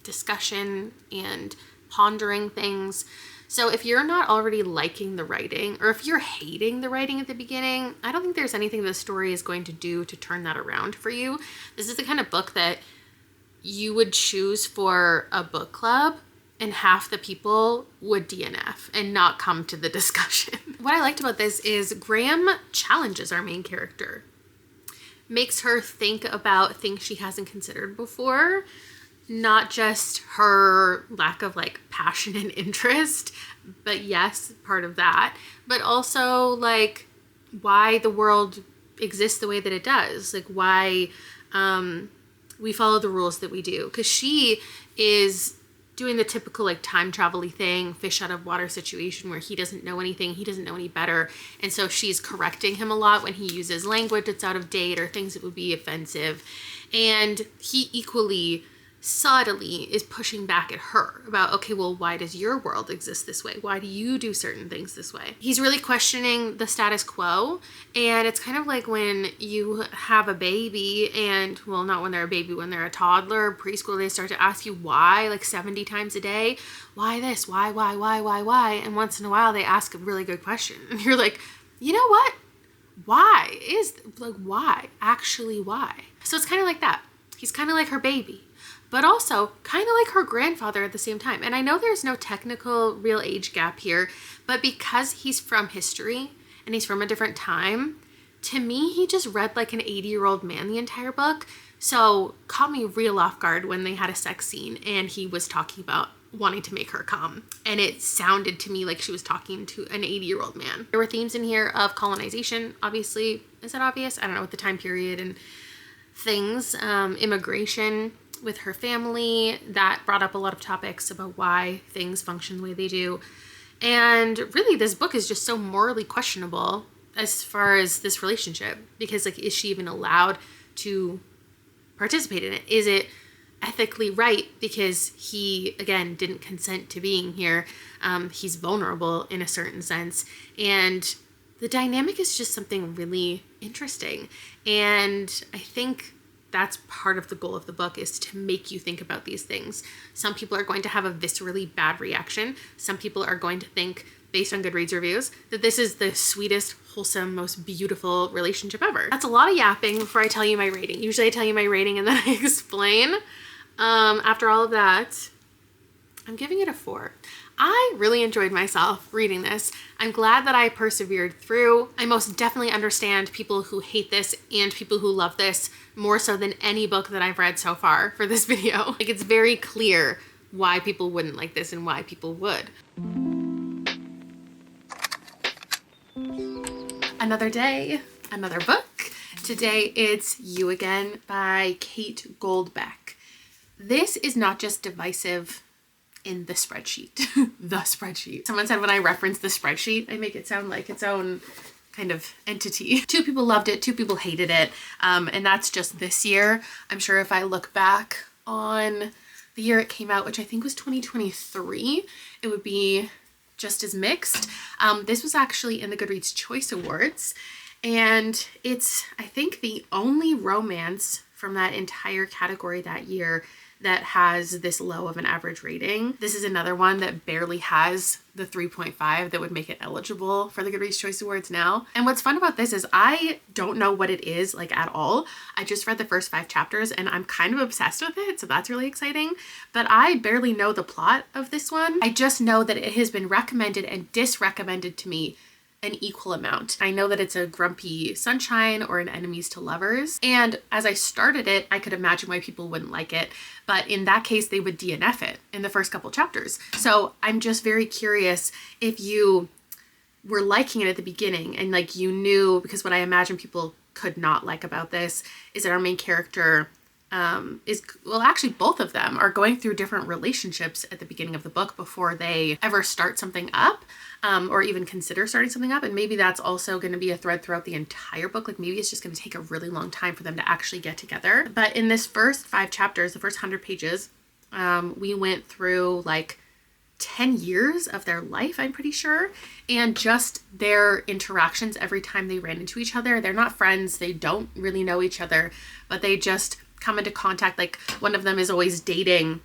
discussion and pondering things. So if you're not already liking the writing, or if you're hating the writing at the beginning, I don't think there's anything the story is going to do to turn that around for you. This is the kind of book that you would choose for a book club and half the people would DNF and not come to the discussion. What I liked about this is Graham challenges our main character, makes her think about things she hasn't considered before, not just her lack of like passion and interest, but yes, part of that, but also like why the world exists the way that it does, like why we follow the rules that we do. Because she is doing the typical like time travel-y thing, fish out of water situation where he doesn't know anything, he doesn't know any better. And so she's correcting him a lot when he uses language that's out of date or things that would be offensive. And he equally subtly is pushing back at her about, okay, well, why does your world exist this way? Why do you do certain things this way? He's really questioning the status quo. And it's kind of like when you have a baby and, well, not when they're a baby, when they're a toddler, preschool, they start to ask you why, like 70 times a day. Why this? Why? And once in a while they ask a really good question. And you're like, you know what? Why? Why? Actually, why? So it's kind of like that. He's kind of like her baby, but also kind of like her grandfather at the same time. And I know there's no technical real age gap here, but because he's from history and he's from a different time, to me, he just read like an 80-year-old man the entire book. So caught me real off guard when they had a sex scene and he was talking about wanting to make her come. And it sounded to me like she was talking to an 80-year-old man. There were themes in here of colonization, obviously. Is that obvious? I don't know, with the time period and things, immigration with her family. That brought up a lot of topics about why things function the way they do. And really, this book is just so morally questionable as far as this relationship, because like, is she even allowed to participate in it? Is it ethically right because he, again, didn't consent to being here? He's vulnerable in a certain sense. And the dynamic is just something really interesting. And I think that's part of the goal of the book, is to make you think about these things. Some people are going to have a viscerally bad reaction. Some people are going to think, based on Goodreads reviews, that this is the sweetest, wholesome, most beautiful relationship ever. That's a lot of yapping before I tell you my rating. Usually I tell you my rating and then I explain. After all of that, I'm giving it a 4. I really enjoyed myself reading this. I'm glad that I persevered through. I most definitely understand people who hate this and people who love this more so than any book that I've read so far for this video. Like, it's very clear why people wouldn't like this and why people would. Another day, another book. Today it's You Again by Kate Goldbeck. This is not just divisive in the spreadsheet. The spreadsheet. Someone said when I reference the spreadsheet, I make it sound like its own kind of entity. 2 people loved it, 2 people hated it, and that's just this year. I'm sure if I look back on the year it came out, which I think was 2023, it would be just as mixed. This was actually in the Goodreads Choice Awards, and it's, I think, the only romance from that entire category that year that has this low of an average rating. This is another one that barely has the 3.5 that would make it eligible for the Goodreads Choice Awards now. And what's fun about this is I don't know what it is like at all. I just read the first 5 chapters and I'm kind of obsessed with it, so that's really exciting. But I barely know the plot of this one. I just know that it has been recommended and disrecommended to me an equal amount. I know that it's a Grumpy Sunshine or an Enemies to Lovers. And as I started it, I could imagine why people wouldn't like it. But in that case, they would DNF it in the first couple chapters. So I'm just very curious if you were liking it at the beginning and like you knew, because what I imagine people could not like about this is that our main character well, actually both of them are going through different relationships at the beginning of the book before they ever start something up, or even consider starting something up. And maybe that's also going to be a thread throughout the entire book. Like maybe it's just going to take a really long time for them to actually get together. But in this first 5 chapters, the first 100 pages, we went through like 10 years of their life, I'm pretty sure, and just their interactions every time they ran into each other. They're not friends, they don't really know each other, but they just come into contact. Like one of them is always dating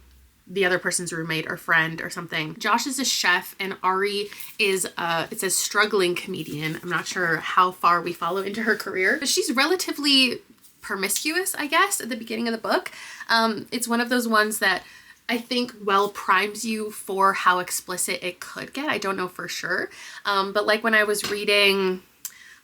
the other person's roommate or friend or something. Josh is a chef and Ari is it's a struggling comedian. I'm not sure how far we follow into her career, but she's relatively promiscuous, I guess, at the beginning of the book. It's one of those ones that I think well primes you for how explicit it could get. I don't know for sure. But like when I was reading,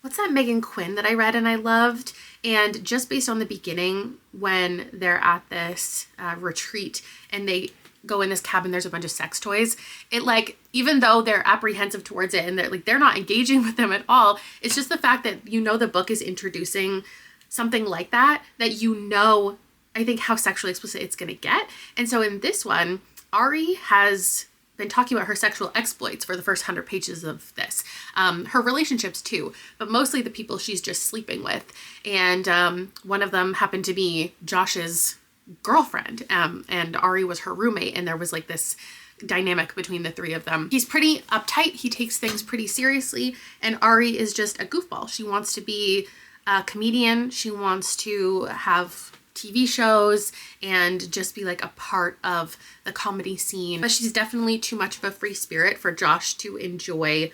what's that Megan Quinn that I read and I loved? And just based on the beginning, when they're at this retreat and they go in this cabin, there's a bunch of sex toys. It like, even though they're apprehensive towards it and they're not engaging with them at all, it's just the fact that, you know, the book is introducing something like that, that you know, I think how sexually explicit it's going to get. And so in this one, Ari has been talking about her sexual exploits for the first 100 pages of this. Her relationships too, but mostly the people she's just sleeping with. And one of them happened to be Josh's girlfriend, and Ari was her roommate, and there was like this dynamic between the 3 of them. He's pretty uptight, he takes things pretty seriously, and Ari is just a goofball. She wants to be a comedian, she wants to have TV shows and just be like a part of the comedy scene. But she's definitely too much of a free spirit for Josh to enjoy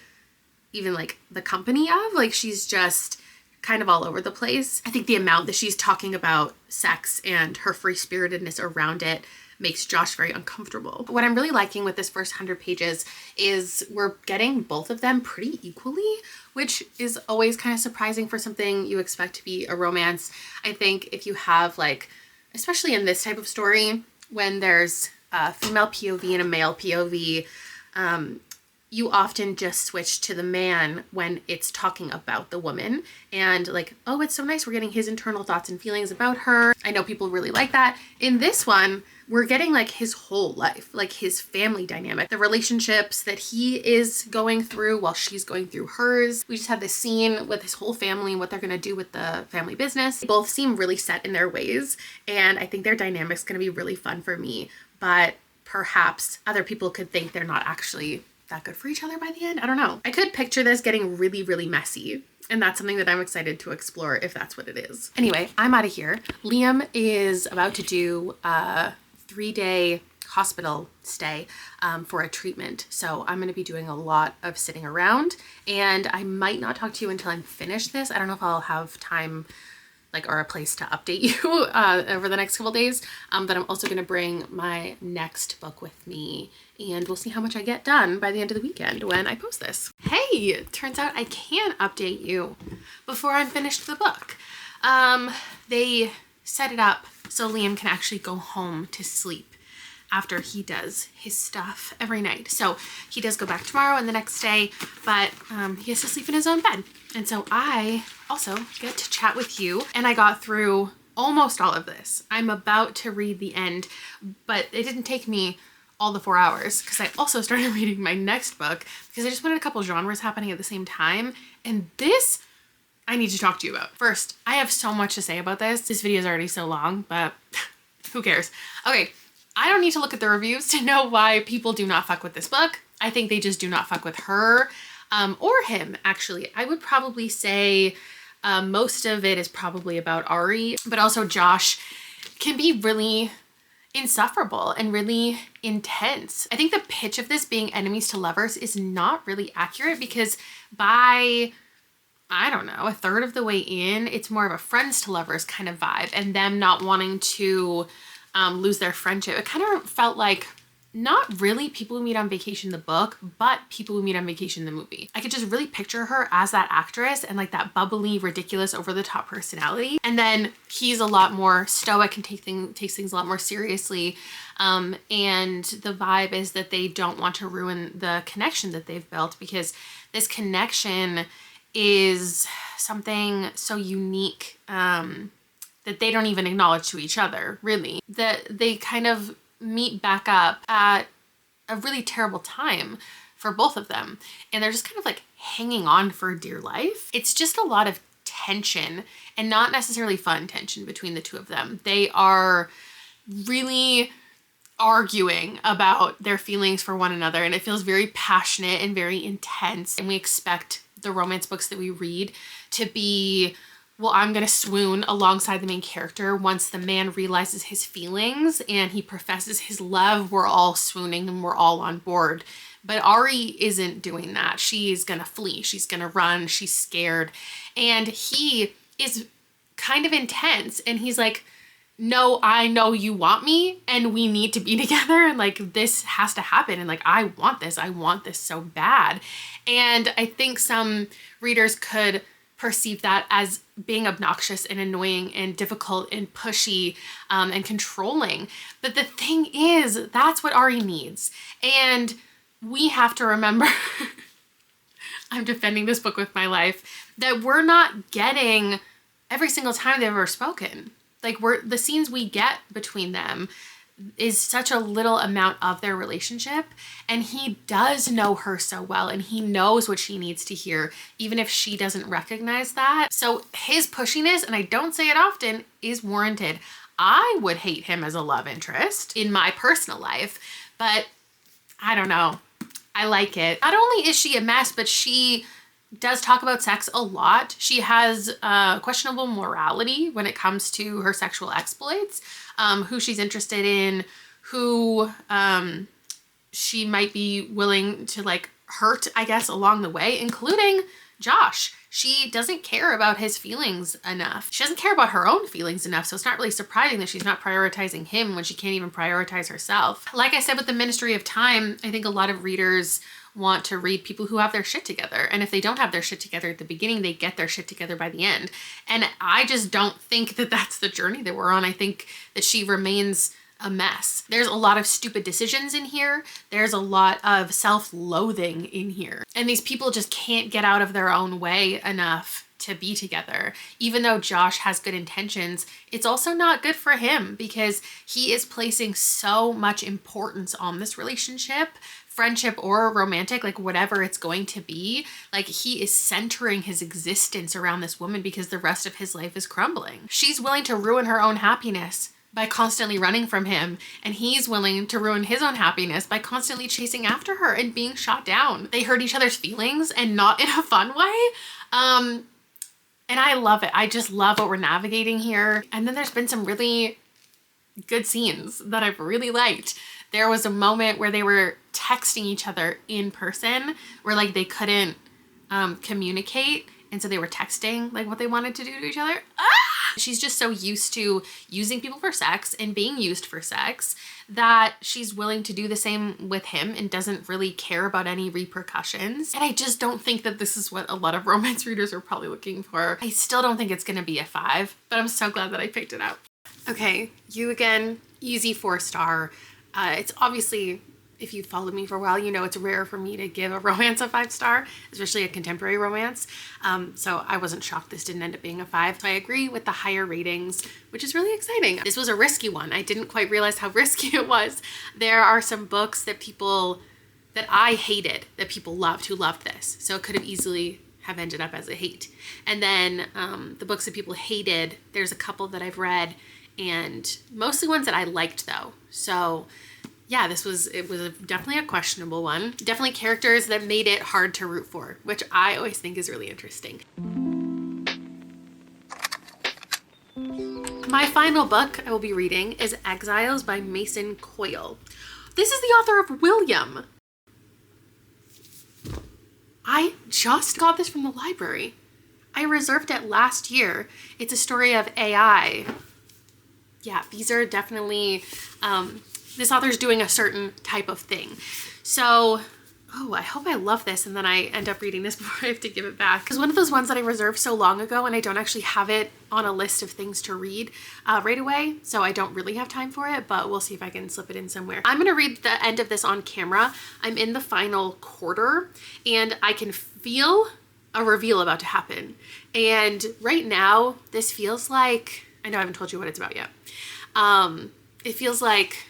even like the company of. Like she's just kind of all over the place. I think the amount that she's talking about sex and her free spiritedness around it makes Josh very uncomfortable. What I'm really liking with this first 100 pages is we're getting both of them pretty equally, which is always kind of surprising for something you expect to be a romance. I think if you have like, especially in this type of story, when there's a female POV and a male POV, you often just switch to the man when it's talking about the woman and like, oh, it's so nice. We're getting his internal thoughts and feelings about her. I know people really like that. In this one, we're getting like his whole life, like his family dynamic, the relationships that he is going through while she's going through hers. We just had this scene with his whole family and what they're going to do with the family business. They both seem really set in their ways, and I think their dynamic's going to be really fun for me, but perhaps other people could think they're not actually that good for each other by the end. I don't know. I could picture this getting really, really messy, and that's something that I'm excited to explore if that's what it is. Anyway, I'm out of here. Liam is about to do a 3-day hospital stay for a treatment. So I'm going to be doing a lot of sitting around, and I might not talk to you until I'm finished this. I don't know if I'll have time like or a place to update you over the next couple days. But I'm also going to bring my next book with me, and we'll see how much I get done by the end of the weekend when I post this. Hey, turns out I can update you before I'm finished the book. They set it up so Liam can actually go home to sleep after he does his stuff every night. So he does go back tomorrow and the next day, but he has to sleep in his own bed. And so I also get to chat with you, and I got through almost all of this. I'm about to read the end, but it didn't take me all the 4 hours because I also started reading my next book because I just wanted a couple genres happening at the same time. And this I need to talk to you about. First, I have so much to say about this. This video is already so long, but who cares? Okay, I don't need to look at the reviews to know why people do not fuck with this book. I think they just do not fuck with her, or him, actually. I would probably say most of it is probably about Ari, but also Josh can be really insufferable and really intense. I think the pitch of this being enemies to lovers is not really accurate, because by, I don't know, a third of the way in, it's more of a friends to lovers kind of vibe, and them not wanting to lose their friendship. It kind of felt like not really People Who Meet on Vacation the book, but People Who Meet on Vacation the movie. I could just really picture her as that actress and like that bubbly, ridiculous, over-the-top personality. And then he's a lot more stoic and takes things a lot more seriously. And the vibe is that they don't want to ruin the connection that they've built, because this connection is something so unique that they don't even acknowledge to each other, really. That they kind of meet back up at a really terrible time for both of them, and they're just kind of like hanging on for dear life. It's just a lot of tension, and not necessarily fun tension, between the two of them. They are really arguing about their feelings for one another, and it feels very passionate and very intense. And we expect the romance books that we read to be, well, I'm gonna swoon alongside the main character. Once the man realizes his feelings and he professes his love, we're all swooning and we're all on board. But Ari isn't doing that. She's gonna flee, she's gonna run, she's scared. And he is kind of intense, and he's like, no, I know you want me and we need to be together, and like this has to happen, and like I want this so bad. And I think some readers could perceive that as being obnoxious and annoying and difficult and pushy and controlling. But the thing is, that's what Ari needs. And we have to remember, I'm defending this book with my life, that we're not getting every single time they've ever spoken. Like, the scenes we get between them is such a little amount of their relationship, and he does know her so well, and he knows what she needs to hear, even if she doesn't recognize that. So his pushiness, and I don't say it often, is warranted. I would hate him as a love interest in my personal life, but I don't know. I like it. Not only is she a mess, but she does talk about sex a lot. She has questionable morality when it comes to her sexual exploits, who she's interested in, who she might be willing to like hurt, I guess, along the way, including Josh. She doesn't care about his feelings enough. She doesn't care about her own feelings enough, so it's not really surprising that she's not prioritizing him when she can't even prioritize herself. Like I said with the Ministry of Time, I think a lot of readers want to read people who have their shit together. And if they don't have their shit together at the beginning, they get their shit together by the end. And I just don't think that that's the journey that we're on. I think that she remains a mess. There's a lot of stupid decisions in here. There's a lot of self-loathing in here. And these people just can't get out of their own way enough to be together. Even though Josh has good intentions, it's also not good for him, because he is placing so much importance on this relationship, friendship or romantic, like whatever it's going to be. Like, he is centering his existence around this woman because the rest of his life is crumbling. She's willing to ruin her own happiness by constantly running from him, and he's willing to ruin his own happiness by constantly chasing after her and being shot down. They hurt each other's feelings, and not in a fun way. And I love it. I just love what we're navigating here. And then there's been some really good scenes that I've really liked. There was a moment where they were texting each other in person, where like they couldn't communicate, and so they were texting like what they wanted to do to each other. She's just so used to using people for sex and being used for sex that she's willing to do the same with him and doesn't really care about any repercussions. And I just don't think that this is what a lot of romance readers are probably looking for. I still don't think it's gonna be a 5, but I'm so glad that I picked it up. Okay, You Again, easy 4-star. It's obviously, if you've followed me for a while, you know it's rare for me to give a romance a 5-star, especially a contemporary romance. So I wasn't shocked this didn't end up being a 5. So I agree with the higher ratings, which is really exciting. This was a risky one. I didn't quite realize how risky it was. There are some books that I hated, that people loved, who loved this. So it could have easily have ended up as a hate. And then the books that people hated, there's a couple that I've read, and mostly ones that I liked though. So yeah, it was definitely a questionable one. Definitely characters that made it hard to root for, which I always think is really interesting. My final book I will be reading is Exiles by Mason Coyle. This is the author of William. I just got this from the library. I reserved it last year. It's a story of AI. Yeah, these are definitely, this author's doing a certain type of thing. So, oh, I hope I love this and then I end up reading this before I have to give it back. It's one of those ones that I reserved so long ago and I don't actually have it on a list of things to read right away. So I don't really have time for it, but we'll see if I can slip it in somewhere. I'm gonna read the end of this on camera. I'm in the final quarter and I can feel a reveal about to happen. And right now, this feels like, I know I haven't told you what it's about yet. It feels like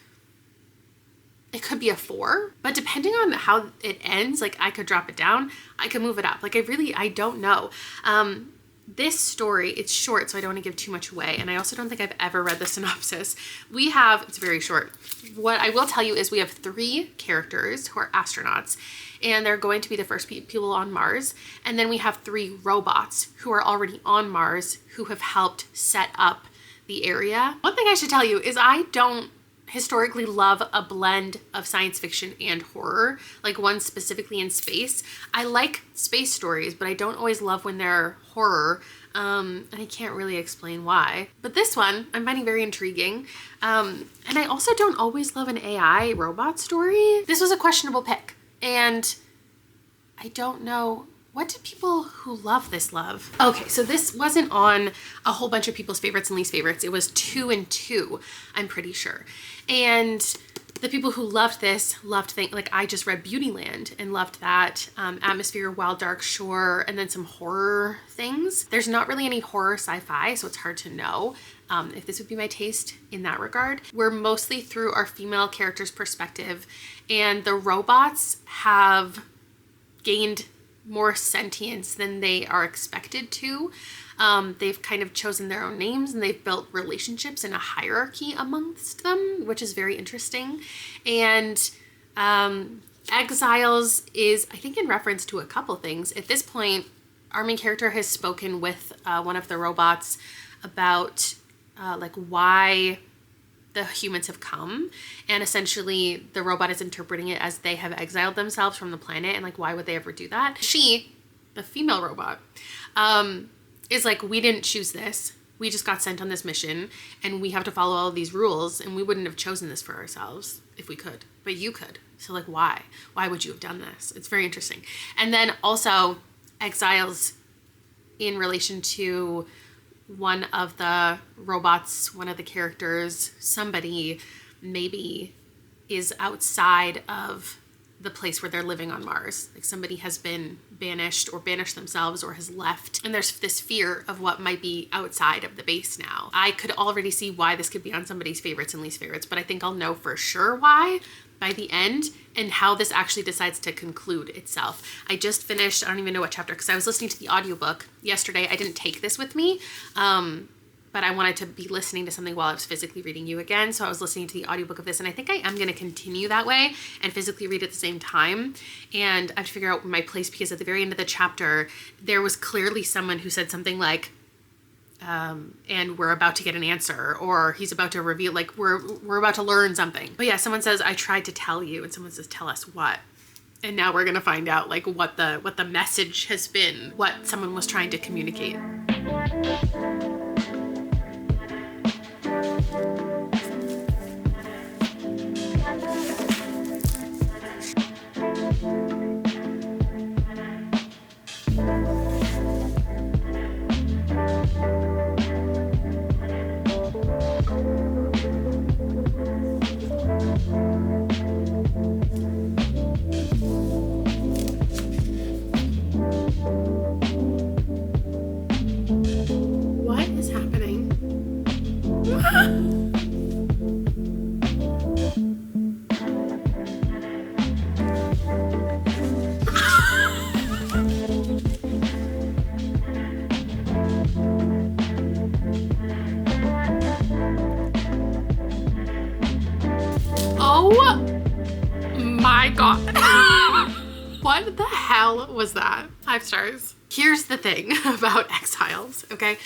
it could be a 4, but depending on how it ends, like I could drop it down, I could move it up. Like I don't know. This story, it's short, so I don't want to give too much away. And I also don't think I've ever read the synopsis. It's very short. What I will tell you is we have 3 characters who are astronauts and they're going to be the first people on Mars. And then we have 3 robots who are already on Mars who have helped set up the area. One thing I should tell you is I don't historically love a blend of science fiction and horror, like one specifically in space. I like space stories, but I don't always love when they're horror, and I can't really explain why. But this one I'm finding very intriguing, and I also don't always love an AI robot story. This was a questionable pick, and I don't know, what do people who love this love? Okay, so this wasn't on a whole bunch of people's favorites and least favorites. It was 2 and 2, I'm pretty sure. And the people who loved this loved things like I just read Beautyland and loved that, atmosphere, Wild Dark Shore, and then some horror things. There's not really any horror sci-fi, so it's hard to know if this would be my taste in that regard. We're mostly through our female character's perspective, and the robots have gained more sentience than they are expected to. They've kind of chosen their own names and they've built relationships and a hierarchy amongst them, which is very interesting. And Exiles is, I think, in reference to a couple things. At this point, our main character has spoken with one of the robots about like why the humans have come, and essentially the robot is interpreting it as they have exiled themselves from the planet, and like why would they ever do that? She, the female robot, is like, we didn't choose this, we just got sent on this mission and we have to follow all of these rules, and we wouldn't have chosen this for ourselves if we could, but you could. So like why would you have done this? It's very interesting. And then also Exiles in relation to one of the robots, one of the characters, somebody maybe is outside of the place where they're living on Mars. Like somebody has been banished or banished themselves or has left. And there's this fear of what might be outside of the base now. I could already see why this could be on somebody's favorites and least favorites, but I think I'll know for sure why by the end and how this actually decides to conclude itself. I just finished, I don't even know what chapter, because I was listening to the audiobook yesterday. I didn't take this with me, but I wanted to be listening to something while I was physically reading you again. So I was listening to the audiobook of this, and I think I am going to continue that way and physically read at the same time. And I have to figure out my place, because at the very end of the chapter, there was clearly someone who said something like, and we're about to get an answer, or he's about to reveal, like we're about to learn something. But yeah, someone says, I tried to tell you, and someone says, tell us what? And now we're going to find out like what the message has been, what someone was trying to communicate. What is happening? Oh my God. What the hell was that? 5 stars. Here's the thing about Exiles, okay?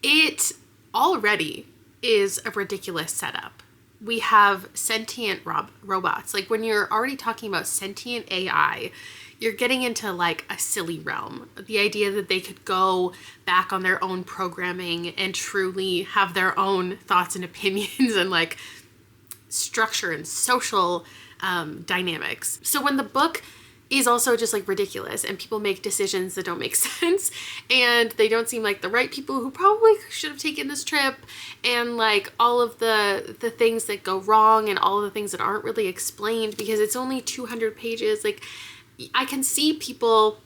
It already is a ridiculous setup. We have sentient robots. Like, when you're already talking about sentient AI, you're getting into like a silly realm. The idea that they could go back on their own programming and truly have their own thoughts and opinions and like structure and social dynamics. So when the book is also just like ridiculous and people make decisions that don't make sense and they don't seem like the right people who probably should have taken this trip, and like all of the things that go wrong and all of the things that aren't really explained because it's only 200 pages, like I can see people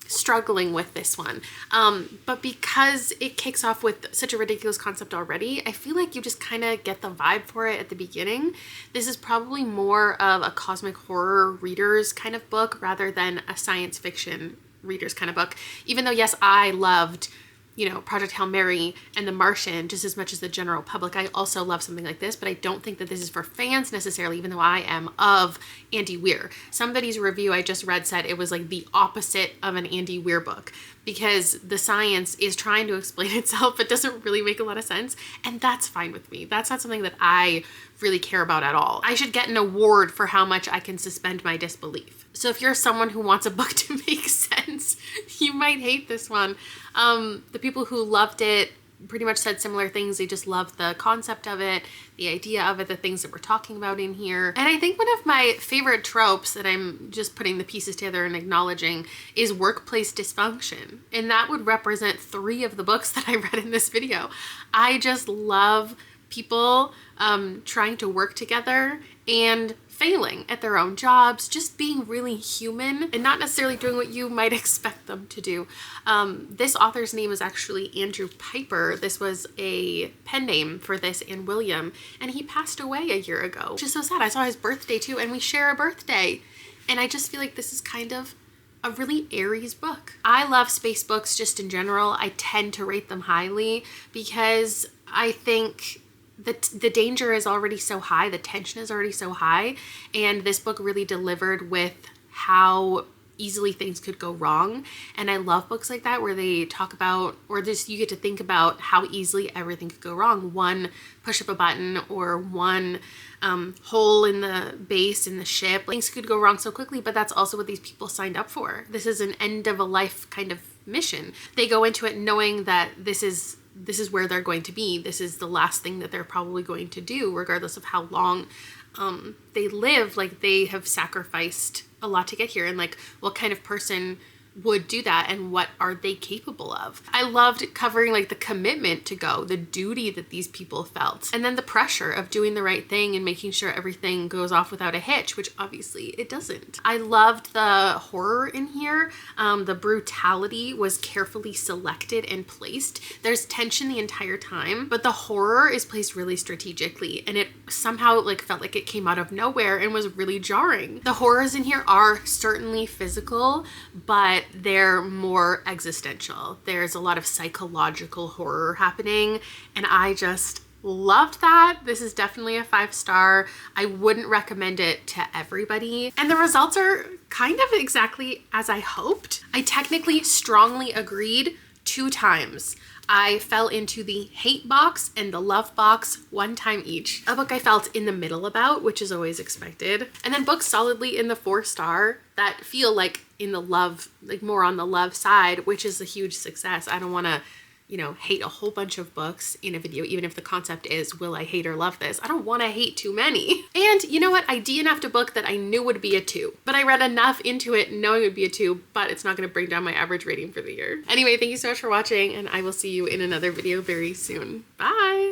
struggling with this one, but because it kicks off with such a ridiculous concept already, I feel like you just kind of get the vibe for it at the beginning. This is probably more of a cosmic horror readers kind of book rather than a science fiction readers kind of book, even though yes, I loved, you know, Project Hail Mary and The Martian just as much as the general public. I also love something like this, but I don't think that this is for fans necessarily, even though I am of Andy Weir. Somebody's review I just read said it was like the opposite of an Andy Weir book because the science is trying to explain itself but doesn't really make a lot of sense, and that's fine with me. That's not something that I really care about at all. I should get an award for how much I can suspend my disbelief. So if you're someone who wants a book to make sense, you might hate this one. The people who loved it pretty much said similar things. They just loved the concept of it, the idea of it, the things that we're talking about in here. And I think one of my favorite tropes that I'm just putting the pieces together and acknowledging is workplace dysfunction. And that would represent 3 of the books that I read in this video. I just love people trying to work together and failing at their own jobs, just being really human and not necessarily doing what you might expect them to do. This author's name is actually Andrew Piper. This was a pen name for this and William, and he passed away a year ago, which is so sad. I saw his birthday too, and we share a birthday. And I just feel like this is kind of a really Aries book. I love space books just in general. I tend to rate them highly because I think the danger is already so high, the tension is already so high, and this book really delivered with how easily things could go wrong. And I love books like that where they talk about, or just you get to think about how easily everything could go wrong. One push of a button or one hole in the base in the ship. Things could go wrong so quickly, but that's also what these people signed up for. This is an end of a life kind of mission. They go into it knowing that this is where they're going to be. This is the last thing that they're probably going to do, regardless of how long they live. Like, they have sacrificed a lot to get here, and like, what kind of person would do that, and what are they capable of? I loved covering like the commitment to go, the duty that these people felt, and then the pressure of doing the right thing and making sure everything goes off without a hitch, which obviously it doesn't. I loved the horror in here. The brutality was carefully selected and placed. There's tension the entire time, but the horror is placed really strategically, and it somehow like felt like it came out of nowhere and was really jarring. The horrors in here are certainly physical, but they're more existential. There's a lot of psychological horror happening, and I just loved that. This is definitely a 5-star. I wouldn't recommend it to everybody. And the results are kind of exactly as I hoped. I technically strongly agreed 2 times. I fell into the hate box and the love box 1 time each. A book I felt in the middle about, which is always expected. And then books solidly in the 4-star that feel like in the love, like more on the love side, which is a huge success. I don't want to, you know, hate a whole bunch of books in a video, even if the concept is, will I hate or love this? I don't want to hate too many. And you know what? I DNF'd a book that I knew would be a 2, but I read enough into it knowing it would be a 2, but it's not going to bring down my average rating for the year. Anyway, thank you so much for watching, and I will see you in another video very soon. Bye!